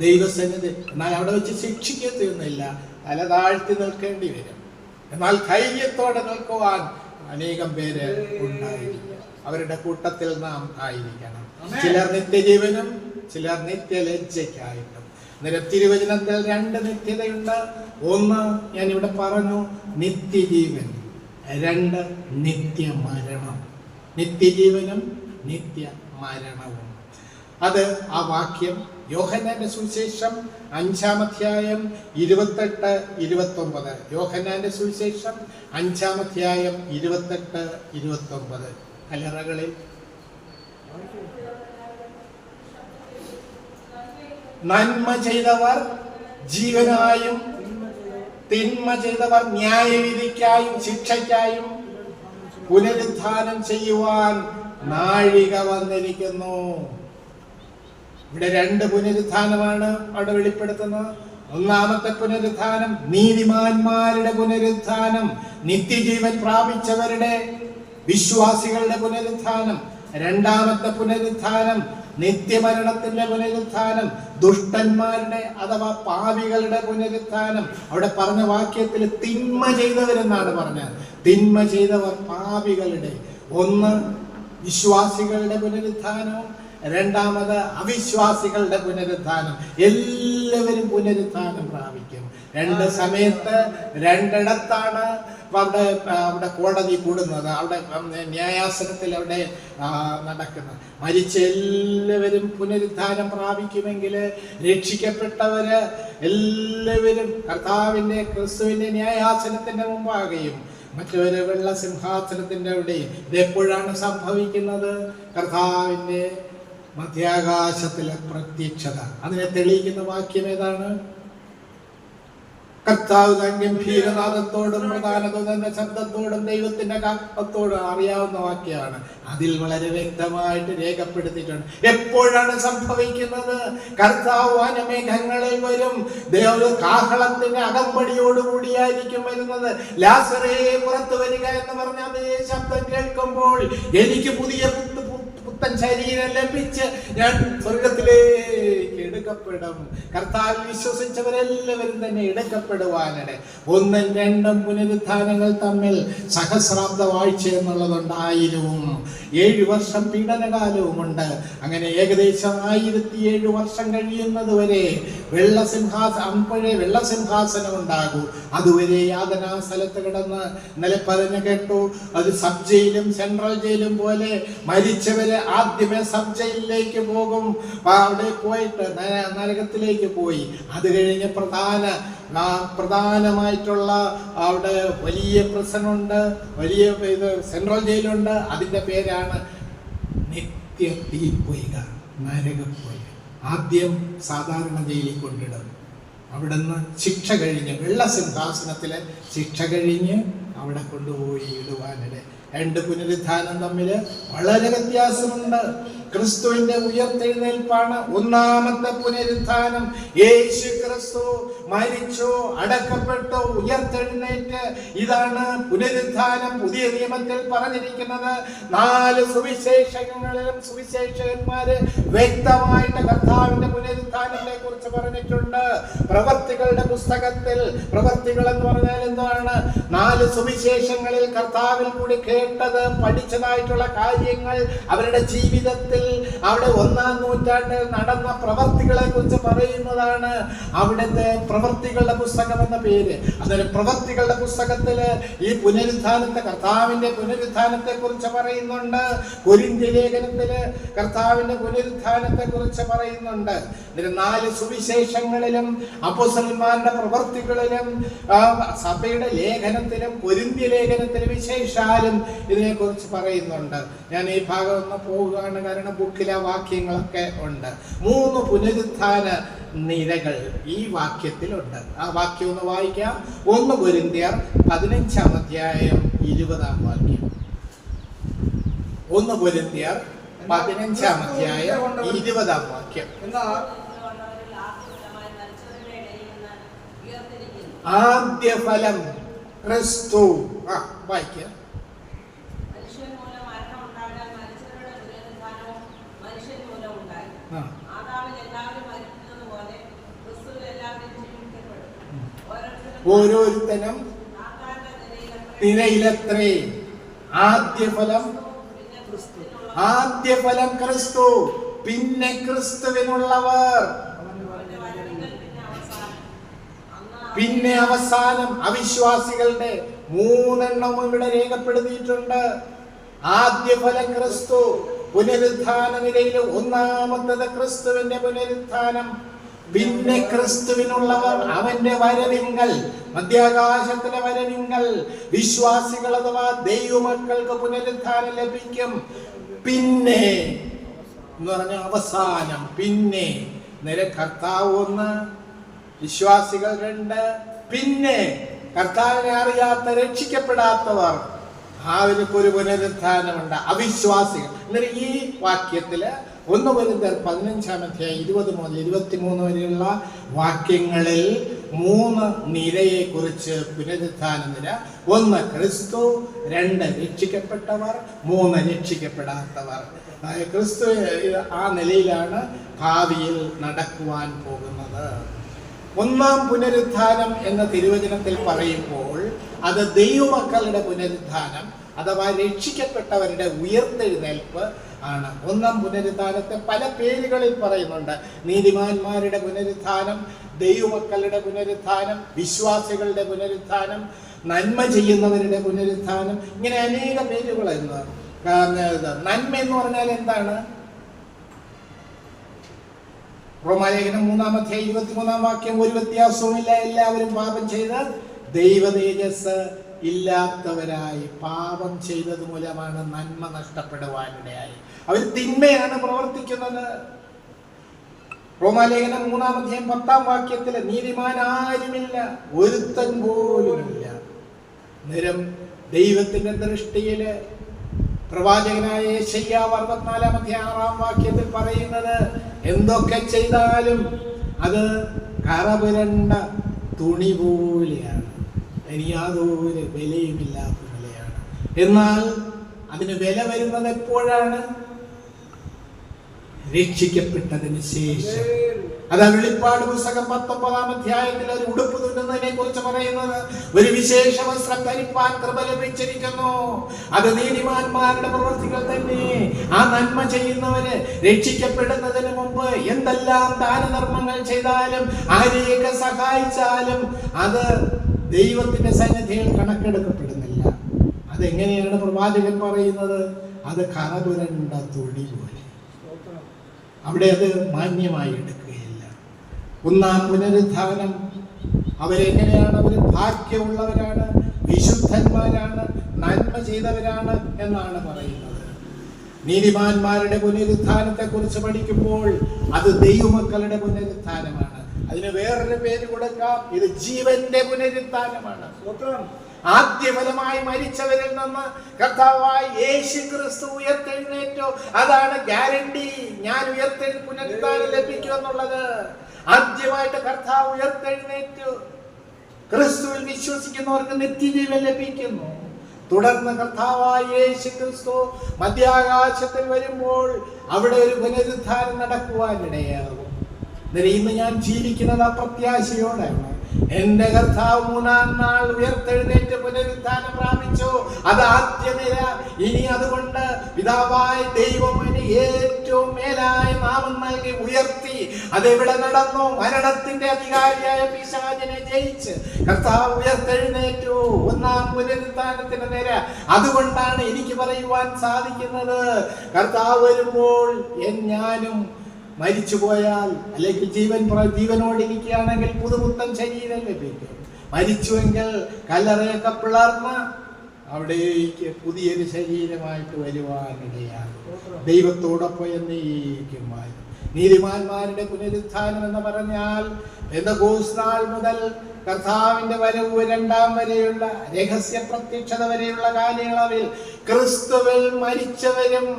Speaker 1: ദൈവസന്നിധി എന്നാൽ അവിടെ വെച്ച് ശിക്ഷിക്കത്തൊന്നുമില്ല, തല താഴ്ത്തി നിൽക്കേണ്ടി വരും. എന്നാൽ ധൈര്യത്തോടെ നിൽക്കുവാൻ അനേകം പേര് ഉണ്ടായിരിക്കും. അവരുടെ കൂട്ടത്തിൽ നാം ആയിരിക്കണം. ചിലർ നിത്യജീവനും ചിലർ നിത്യലജ്ജയ്ക്കായിട്ടും. തിരുവചനത്തിൽ 2 നിത്യതയുണ്ട്. ഒന്ന് ഞാനിവിടെ പറഞ്ഞു, നിത്യജീവൻ. 2 നിത്യമരണം. നിത്യജീവനും നിത്യമരണവും. അത് ആ വാക്യം യോഹന്നാന്റെ സുവിശേഷം 5-ാം അധ്യായം 28-29. യോഹന്നാന്റെ സുവിശേഷം 5-ാം അധ്യായം 28-29. കല്ലറകളിൽ നന്മ ചെയ്തവർ ജീവനായും തിന്മ ചെയ്തവർ ന്യായവിധിക്കായും ശിക്ഷയ്ക്കായും പുനരുദ്ധാനം ചെയ്യുവാൻ നാഴിക വന്നിരിക്കുന്നു. ഇവിടെ 2 പുനരുദ്ധാനമാണ് അവിടെ വെളിപ്പെടുത്തുന്നത്. ഒന്നാമത്തെ പുനരുദ്ധാനം നീതിമാന്മാരുടെ പുനരുദ്ധാനം, നിത്യജീവൻ പ്രാപിച്ചവരുടെ വിശ്വാസികളുടെ പുനരുദ്ധാനം. 2ാമത്തെ പുനരുദ്ധാനം നിത്യമരണത്തിന്റെ പുനരുദ്ധാനം, ദുഷ്ടന്മാരുടെ അഥവാ പാപികളുടെ പുനരുദ്ധാനം. അവിടെ പറഞ്ഞ വാക്യത്തിൽ തിന്മ ചെയ്തവരെന്നാണ് പറഞ്ഞത്. തിന്മ ചെയ്തവർ പാപികളുടെ. ഒന്ന് വിശ്വാസികളുടെ പുനരുത്ഥാനവും രണ്ടാമത് അവിശ്വാസികളുടെ പുനരുത്ഥാനം. എല്ലാവരും പുനരുത്ഥാനം പ്രാപിക്കും. രണ്ട് സമയത്ത് രണ്ടിടത്താണ് അവിടെ കോടതി കൂടുന്നത്, അവിടെ ന്യായാസനത്തിൽ അവിടെ നടക്കുന്നത്. മരിച്ച എല്ലാവരും പുനരുത്ഥാനം പ്രാപിക്കുമെങ്കിൽ രക്ഷിക്കപ്പെട്ടവര് എല്ലാവരും കർത്താവിൻ്റെ ക്രിസ്തുവിൻ്റെ ന്യായാസനത്തിന്റെ മുമ്പാകെയും മറ്റൊരു വെള്ള സിംഹാസനത്തിന്റെ അവിടെയും. ഇതെപ്പോഴാണ് സംഭവിക്കുന്നത്? കർത്താവിൻ്റെ മധ്യാകാശത്തിലെ പ്രത്യക്ഷത. അതിനെ തെളിയിക്കുന്ന വാക്യം ഏതാണ്? കർത്താവ് താൻ ഗംഭീരനാദത്തോടും പ്രധാനതന്റെ ശബ്ദത്തോടും ദൈവത്തിന്റെ കാപ്പത്തോടും അറിയാവുന്ന വാക്യമാണ്. അതിൽ വളരെ വ്യക്തമായിട്ട് രേഖപ്പെടുത്തിയിട്ടുണ്ട്. എപ്പോഴാണ് സംഭവിക്കുന്നത്? കർത്താവ് വനമേഘങ്ങളിൽ വരും. കാഹളത്തിന്റെ അകമ്പടിയോടുകൂടിയായിരിക്കും വരുന്നത്. ലാസറേ പുറത്തു വരിക എന്ന് പറഞ്ഞ അതേ ശബ്ദം കേൾക്കുമ്പോൾ എനിക്ക് പുതിയ പുത്തൻ ശരീരം ലഭിച്ച് ഞാൻ സ്വർഗത്തിലേക്ക് എടുക്കപ്പെടും. കർത്താവിൽ വിശ്വസിച്ചവരെല്ലാവരും തന്നെ എടുക്കപ്പെടുവാനിടെ. 1 2 പുനരുത്ഥാനങ്ങൾ തമ്മിൽ സഹസ്രാബ്ദ വാഴ്ച എന്നുള്ളതുണ്ട്. 7 വർഷം പീഡനകാലവുമുണ്ട്. അങ്ങനെ ഏകദേശം 1007 വർഷം കഴിയുന്നത് വരെ വെള്ളസിംഹാസനം ഉണ്ടാകൂ. അതുവരെ യാതനാ സ്ഥലത്ത് കിടന്ന് ഇന്നലെ പറഞ്ഞു കേട്ടു. അത് സബ് ജയിലും സെൻട്രൽ ജയിലും പോലെ മരിച്ചവര് ആദ്യമേ സബ് ജയിലിലേക്ക് പോകും. അവിടെ പോയിട്ട് നരകത്തിലേക്ക് പോയി. അത് കഴിഞ്ഞ് പ്രധാനമായിട്ടുള്ള അവിടെ വലിയ പ്രസനുണ്ട്, വലിയ സെൻട്രൽ ജയിലുണ്ട്. അതിൻ്റെ പേരാണ് നിത്യ തീപ്പൊയ്ക, നരകപ്പൊയ്ക. ആദ്യം സാധാരണ ജയിലിൽ കൊണ്ടിടും. അവിടുന്ന് ശിക്ഷ കഴിഞ്ഞ് വെള്ളസിംഹാസനത്തിലെ ശിക്ഷ കഴിഞ്ഞ് അവിടെ കൊണ്ടുപോയി ഇടുവാനിടെ. 2 പുനരുത്ഥാനം തമ്മിൽ വളരെ വ്യത്യാസമുണ്ട്. ക്രിസ്തുവിന്റെ ഉയർത്തെഴുന്നേൽപ്പാണ് ഒന്നാമത്തെ പുനരുത്ഥാനം. യേശു ക്രിസ്തു മരിച്ചു, അടക്കപ്പെട്ടു, ഉയർത്തെഴുന്നേറ്റ്. ഇതാണ് പുനരുത്ഥാനം. പുതിയ നിയമത്തിൽ പറഞ്ഞിരിക്കുന്നത് 4 സുവിശേഷങ്ങളിലും സുവിശേഷകന്മാര് വ്യക്തമായിട്ട് കർത്താവിന്റെ പുനരുത്ഥാനത്തെ കുറിച്ച് പറഞ്ഞിട്ടുണ്ട്. പ്രവർത്തികളുടെ പുസ്തകത്തിൽ, പ്രവർത്തികൾ എന്ന് പറഞ്ഞാൽ എന്താണ്? 4 സുവിശേഷങ്ങളിൽ കർത്താവിൽ കൂടി കേട്ടത് പഠിച്ചതായിട്ടുള്ള കാര്യങ്ങൾ, അവരുടെ ജീവിതത്തിൽ അവിടെ 1-ാം നൂറ്റാണ്ടിൽ നടന്ന പ്രവർത്തികളെ കുറിച്ച് പറയുന്നതാണ് അവിടുത്തെ പ്രവർത്തികളുടെ പുസ്തകം എന്ന പേര്. അതൊരു പ്രവർത്തികളുടെ പുസ്തകത്തില് ഈ പുനരുത്ഥാനത്തെ, കർത്താവിന്റെ പുനരുത്ഥാനത്തെ കുറിച്ച് പറയുന്നുണ്ട്. കൊരിന്ത്യ ലേഖനത്തില് കർത്താവിന്റെ പുനരുത്ഥാനത്തെ കുറിച്ച് പറയുന്നുണ്ട്. 4 സുവിശേഷങ്ങളിലും അപ്പോസ്തലന്മാരുടെ പ്രവർത്തികളിലും സഭയുടെ ലേഖനത്തിലും കൊരിന്ത്യ ലേഖനത്തിലും വിശേഷാലും ഇതിനെ കുറിച്ച് പറയുന്നുണ്ട്. ഞാൻ ഈ ഭാഗം ഒന്ന് പോവുകയാണ്, കാരണം ബുക്കിലെ വാക്യങ്ങളൊക്കെ ഉണ്ട്. 3 പുനരുത്ഥാന നിരകൾ ഈ വാക്യത്തിലുണ്ട്. ആ വാക്യം ഒന്ന് വായിക്കാം. 1 കൊരിന്ത്യർ 15-ാം അധ്യായം 20-ാം വാക്യം. 1 കൊരിന്ത്യർ 15-ാം അധ്യായം 20-ാം വാക്യം. ആദ്യ ഫലം ക്രിസ്തു. വായിക്കാം. ഓരോരുത്തനും നിലയിലത്രേ. ആദ്യഫലം ക്രിസ്തു, പിന്നെ ക്രിസ്തുവിനുള്ളവർ, പിന്നെ അവസാനം അവിശ്വാസികളുടെ. 3 എണ്ണവും ഇവിടെ രേഖപ്പെടുത്തിയിട്ടുണ്ട്. ആദ്യഫലം ക്രിസ്തു. പുനരുത്ഥാന നിലയിൽ ഒന്നാമത്തത് ക്രിസ്തുവിന്റെ പുനരുത്ഥാനം, പിന്നെ ക്രിസ്തുവിനുള്ളവർ അവന്റെ വരവിങ്കൽ, മധ്യാകാശത്തിലെ വരവിങ്കൽ വിശ്വാസികൾ അഥവാ ദൈവമക്കൾക്ക് പുനരുത്ഥാനം ലഭിക്കും. പിന്നെ എന്ന് പറഞ്ഞ അവസാനം. പിന്നെ കർത്താവ് 1, വിശ്വാസികൾ 2, പിന്നെ കർത്താവിനെ അറിയാത്ത രക്ഷിക്കപ്പെടാത്തവർ, അവർക്കൊരു പുനരുത്ഥാനമുണ്ട്. അവിശ്വാസികൾ. എന്നിട്ട് ഈ വാക്യത്തില് 1 കൊരിന്ത്യർ 15-ാം അധ്യായം 20 മുതൽ 23 വരെയുള്ള വാക്യങ്ങളിൽ 3 നിരയെ കുറിച്ച് പുനരുത്ഥാന നിര. 1 ക്രിസ്തു, 2 രക്ഷിക്കപ്പെട്ടവർ, 3 രക്ഷിക്കപ്പെടാത്തവർ. ക്രിസ്തു ആ നിലയിലാണ് ഭാവിയിൽ നടക്കുവാൻ പോകുന്നത്. 1-ാം പുനരുത്ഥാനം എന്ന തിരുവചനത്തിൽ പറയുമ്പോൾ അത് ദൈവമക്കളുടെ പുനരുത്ഥാനം, അഥവാ രക്ഷിക്കപ്പെട്ടവരുടെ ഉയർത്തെഴുന്നേൽപ്പ് ആണ്. ഒന്നാം പുനരുത്ഥാനത്തെ പല പേരുകളിൽ പറയുന്നുണ്ട്. നീതിമാന്മാരുടെ പുനരുത്ഥാനം, ദൈവമക്കളുടെ പുനരുത്ഥാനം, വിശ്വാസികളുടെ പുനരുത്ഥാനം, നന്മ ചെയ്യുന്നവരുടെ പുനരുത്ഥാനം, ഇങ്ങനെ അനേക പേരുകളായിരുന്നു. നന്മ എന്ന് പറഞ്ഞാൽ എന്താണ്? റോമാലേഖനം 3-23 വാക്യം, ഒരു വ്യത്യാസവുമില്ല, എല്ലാവരും പാപം ചെയ്ത് ദൈവ തേജസ് ഇല്ലാത്തവരായി. പാപം ചെയ്തത് മൂലമാണ് നന്മ നഷ്ടപ്പെടുവാനിടയായി. അവർ തിന്മയാണ് പ്രവർത്തിക്കുന്നത്. റോമാലേഖനം 3-10 വാക്യത്തിൽ നീതിമാൻ ആരുമില്ല, ഒരുത്തൻ പോലുമില്ല. നിരം ദൈവത്തിന്റെ ദൃഷ്ടിയില് പ്രവാചകനായ യെശയ്യാവ് 64-6 വാക്യത്തിൽ പറയുന്നത്, എന്തൊക്കെ ചെയ്താലും അത് കറപുരണ്ട തുണി പോലെയാണ്, ഇനി യാതൊരു വിലയുമില്ലാത്ത വിലയാണ്. എന്നാൽ അതിന് വില വരുന്നത് എപ്പോഴാണ്? രക്ഷിക്കപ്പെട്ടതിന് ശേഷം. അതാ വെളിപ്പാട് പുസ്തകം 19-ാം അധ്യായത്തിൽ ഒരു ഉടുപ്പ് തുന്നുന്നതിനെ കുറിച്ച് പറയുന്നത്. ഒരു വിശേഷ വസ്ത്രം ധരിപ്പാൻ കൃപ ലഭിച്ചിരിക്കുന്നു. അത് നീതിമാന്മാരുടെ പ്രവൃത്തികൾ തന്നെ. ആ നന്മ ചെയ്യുന്നവര് രക്ഷിക്കപ്പെടുന്നതിന് മുമ്പ് എന്തെല്ലാം ദാനധർമ്മങ്ങൾ ചെയ്താലും ആരെയൊക്കെ സഹായിച്ചാലും അത് ദൈവത്തിന്റെ സന്നിധിയിൽ കണക്കെടുക്കപ്പെടുന്നില്ല. അതെങ്ങനെയാണ് പ്രവാചകൻ പറയുന്നത്? അത് കറപുരണ്ട തുണി പോലെ. അവിടെ അത് മാന്യമായി എടുക്കുകയില്ല. ഒന്നാം പുനരുത്ഥാനം അവരെങ്ങനെയാണ്? അവർ ഭാഗ്യമുള്ളവരാണ്, വിശുദ്ധന്മാരാണ്, നന്മ ചെയ്തവരാണ് എന്നാണ് പറയുന്നത്. നീതിമാന്മാരുടെ പുനരുത്ഥാനത്തെ കുറിച്ച് പഠിക്കുമ്പോൾ അത് ദൈവമക്കളുടെ പുനരുത്ഥാനമാണ്. അതിന് വേറൊരു പേര് കൊടുക്കാം, ഇത് ജീവന്റെ പുനരുത്ഥാനമാണ്. ആദ്യഫലമായി മരിച്ചവരിൽ നിന്ന് കർത്താവായ യേശു ക്രിസ്തു ഉയർത്തെഴുന്നേറ്റു. അതാണ് ഗ്യാരണ്ടി. ഞാൻ പുനരുത്ഥാനം ലഭിക്കുമെന്നുള്ളത്. ആദ്യമായിട്ട് കർത്താവ് ഉയർത്തെഴുന്നേറ്റു. ക്രിസ്തുവിൽ വിശ്വസിക്കുന്നവർക്ക് നിത്യജീവൻ ലഭിക്കുന്നു. തുടർന്ന് കർത്താവായ യേശു ക്രിസ്തു മധ്യാകാശത്തിൽ വരുമ്പോൾ അവിടെ ഒരു പുനരുത്ഥാനം നടക്കുവാനിടയാകും. ഇന്ന് ഞാൻ ജീവിക്കുന്നത് അപ്രത്യാശയോടെയാണ്. എന്റെ കർത്താവ് 3-ാം നാൾ ഉയർത്തെഴുന്നേറ്റ് പുനരുത്ഥാനം പ്രാപിച്ചു. അത് ആദ്യനിര. ഇനി അതുകൊണ്ട് പിതാവായ ദൈവം ഏറ്റവും മേലായ നാമം നൽകി ഉയർത്തി. അതെവിടെ നടന്നു? മരണത്തിന്റെ അധികാരിയായ പിശാചിനെ ജയിച്ച് കർത്താവ് ഉയർത്തെഴുന്നേറ്റു. 1-ാം പുനരുത്ഥാനത്തിന് നിര. അതുകൊണ്ടാണ് എനിക്ക് പറയുവാൻ സാധിക്കുന്നത്, കർത്താവ് വരുമ്പോൾ ഞാനും മരിച്ചു പോയാൽ അല്ലെങ്കിൽ ജീവനോടിരിക്കുകയാണെങ്കിൽ പുതുപുത്തൻ ശരീരം ലഭിക്കും. മരിച്ചുവെങ്കിൽ കല്ലറയൊക്കെ പിളർന്ന് അവിടേക്ക് പുതിയൊരു ശരീരമായിട്ട് വരുവാനിടയാകും. ദൈവത്തോടൊപ്പം എന്നേക്കുമായി. നീതിമാന്മാരുടെ പുനരുത്ഥാനം എന്ന് പറഞ്ഞാൽ പെന്തക്കോസ്ത് നാൾ മുതൽ കർത്താവിന്റെ വരവ് 2-ാം വരെയുള്ള രഹസ്യ പ്രത്യക്ഷത വരെയുള്ള കാലയളവിൽ ക്രിസ്തുവിൽ മരിച്ചവരും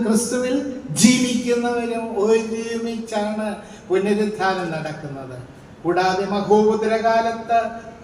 Speaker 1: ക്രിസ്തുവിൽ ജീവിക്കുന്നവരും ഒരുമിച്ചാണ് പുനരുത്ഥാനം നടക്കുന്നത്. കൂടാതെ മഹോപദ്രകാലത്ത്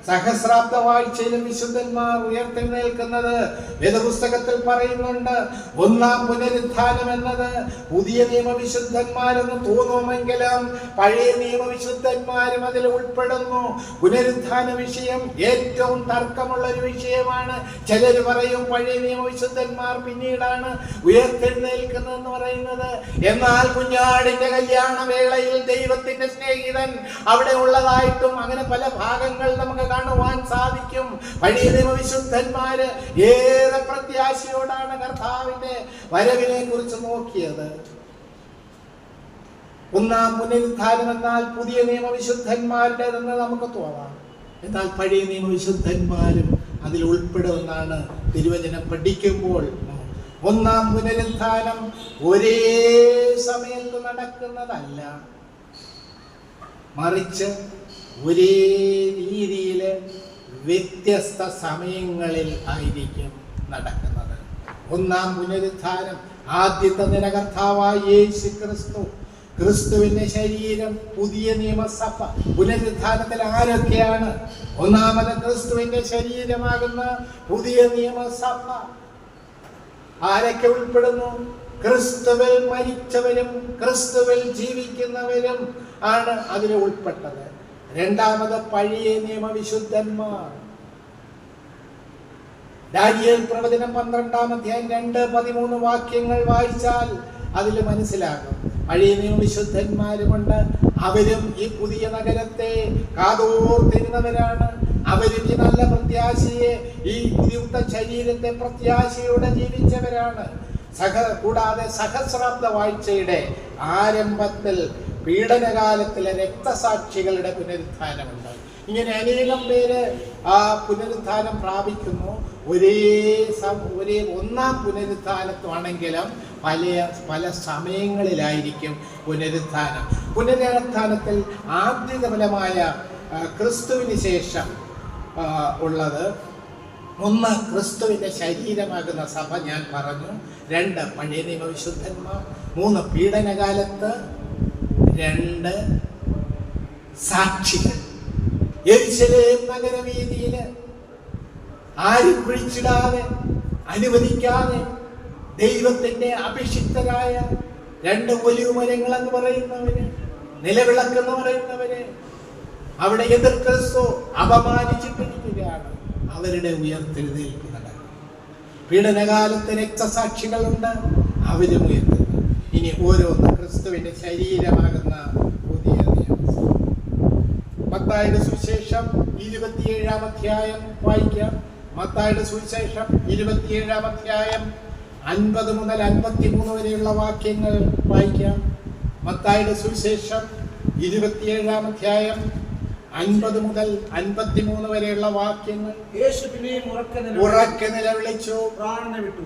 Speaker 1: സഹസ്രാബ്ദ വാഴ്ചയിലും വിശുദ്ധന്മാർ ഉയർത്തെഴുന്നേൽക്കുന്നത് വേദപുസ്തകത്തിൽ പറയുന്നുണ്ട്. 1-ാം പുനരുത്ഥാനം എന്നത് പുതിയ നിയമവിശുദ്ധന്മാരെന്ന് തോന്നുമെങ്കിലും പഴയ നിയമവിശുദ്ധന്മാരും അതിൽ ഉൾപ്പെടുന്നു. പുനരുത്ഥാന വിഷയം ഏറ്റവും തർക്കമുള്ള ഒരു വിഷയമാണ്. ചിലർ പറയും പഴയ നിയമവിശുദ്ധന്മാർ പിന്നീടാണ് ഉയർത്തെഴുന്നേൽക്കുന്നതെന്ന് പറയുന്നത്. എന്നാൽ കുഞ്ഞാടിന്റെ കല്യാണ വേളയിൽ ദൈവത്തിന്റെ സ്നേഹിതൻ അവിടെ ഉള്ളതായിട്ടും അങ്ങനെ പല ഭാഗങ്ങൾ നമുക്ക് കാണുവാൻ സാധിക്കും. പഴയ നിയമവിശുദ്ധന്മാര് ഏറെ പ്രത്യാശയോടാണ് കർത്താവിന്റെ വരവിനെ കുറിച്ച് നോക്കിയത്. 1-ാം പുനരുത്ഥാനം എന്നാൽ പുതിയ നിയമവിശുദ്ധന്മാരുടേതെന്ന് നമുക്ക് തോന്നാം. എന്നാൽ പഴയ നിയമവിശുദ്ധന്മാരും അതിൽ ഉൾപ്പെടുമെന്നാണ് തിരുവചനം പഠിക്കുമ്പോൾ. 1-ാം പുനരുത്ഥാനം ഒരേ സമയത്ത് നടക്കുന്നതല്ല, മറിച്ച് ഒരേ രീതിയിൽ വ്യത്യസ്ത സമയങ്ങളിൽ ആയിരിക്കും നടക്കുന്നത്. 1-ാം പുനരുത്ഥാനം ആദ്യത്തെ നിര കർത്താവായ യേശു ക്രിസ്തുവിന്റെ ശരീരം, പുതിയ നിയമസഭ. പുനരുത്ഥാനത്തിൽ ആരൊക്കെയാണ്? 1-ാമത് ക്രിസ്തുവിന്റെ ശരീരമാകുന്ന പുതിയ നിയമസഭ. ആരൊക്കെ ഉൾപ്പെടുന്നു? ക്രിസ്തുവിൽ മരിച്ചവരും ക്രിസ്തുവിൽ ജീവിക്കുന്നവരും ആണ് അതിൽ ഉൾപ്പെട്ടത്. 2-ാമത് പഴയ നിയമവിശുദ്ധന്മാർ. ദാനിയേൽ പ്രവചനം 12-ാം അധ്യായം 2-13 വാക്യങ്ങൾ വായിച്ചാൽ അതിൽ മനസ്സിലാകും. പഴയ നിയമ വിശുദ്ധന്മാരുമുണ്ട്. അവരും ഈ പുതിയ നഗരത്തെ കാതോർത്തിരുന്നവരാണ്. അവരും ഈ നല്ല പ്രത്യാശയെ, ഈ പുതിയ ശരീരത്തെ പ്രത്യാശയോടെ ജീവിച്ചവരാണ്. കൂടാതെ സഹസ്രാബ്ദ വാഴ്ചയുടെ ആരംഭത്തിൽ പീഡനകാലത്തിലെ രക്തസാക്ഷികളുടെ പുനരുത്ഥാനമുണ്ട്. ഇങ്ങനെ അനേകം പേര് ആ പുനരുത്ഥാനം പ്രാപിക്കുന്നു. ഒരേ ഒന്നാം പുനരുത്ഥാനത്താണെങ്കിലും പല സമയങ്ങളിലായിരിക്കും പുനരുത്ഥാനം. പുനരുത്ഥാനത്തിൽ ആദ്യഫലമായ ക്രിസ്തുവിന് ശേഷം ഉള്ളത് 1 ക്രിസ്തുവിൻ്റെ ശരീരമാകുന്ന സഭ ഞാൻ പറഞ്ഞു, 2 പഴയ നിയമ വിശുദ്ധന്മാർ, 3 പീഡനകാലത്ത് 2 സാക്ഷികൾ. യെരൂശലേം നഗരവീതിയിൽ ആരും കുഴിച്ചിടാതെ അനുവദിക്കാതെ ദൈവത്തിന്റെ അഭിഷിക്തരായ 2 ഒലിവ് മരങ്ങൾ എന്ന് പറയുന്നവര്, നിലവിളക്കെന്ന് പറയുന്നവര് അവിടെ എതിർ ക്രിസ്തു അപമാനിച്ചിട്ടിരിക്കുകയാണ്. അവരുടെ ഉയർത്തെഴുന്നേൽപ്പ് നടക്കും. പീഡനകാലത്ത് രക്തസാക്ഷികളുണ്ട്, അവരും ഉയർത്തുന്നു. ഇനി ഓരോന്ന് ക്രിസ്തുവിന്റെ ശരീരമാകുന്ന പുതിയ നിയമം. മത്തായിയുടെ സുവിശേഷം 27-ാം അധ്യായം വായിക്കാം. മത്തായിയുടെ സുവിശേഷം 27-ാം അധ്യായം 50 മുതൽ 53 വരെയുള്ള വാക്യങ്ങൾ വായിക്കാം. മത്തായിയുടെ സുവിശേഷം 27-ാം അധ്യായം 50 മുതൽ 53 വരെയുള്ള വാക്യങ്ങൾ.
Speaker 2: യേശു പിന്നെയും
Speaker 1: ഉറക്കെ നിലവിളിച്ചു,
Speaker 2: പ്രാണനെ വിട്ടു.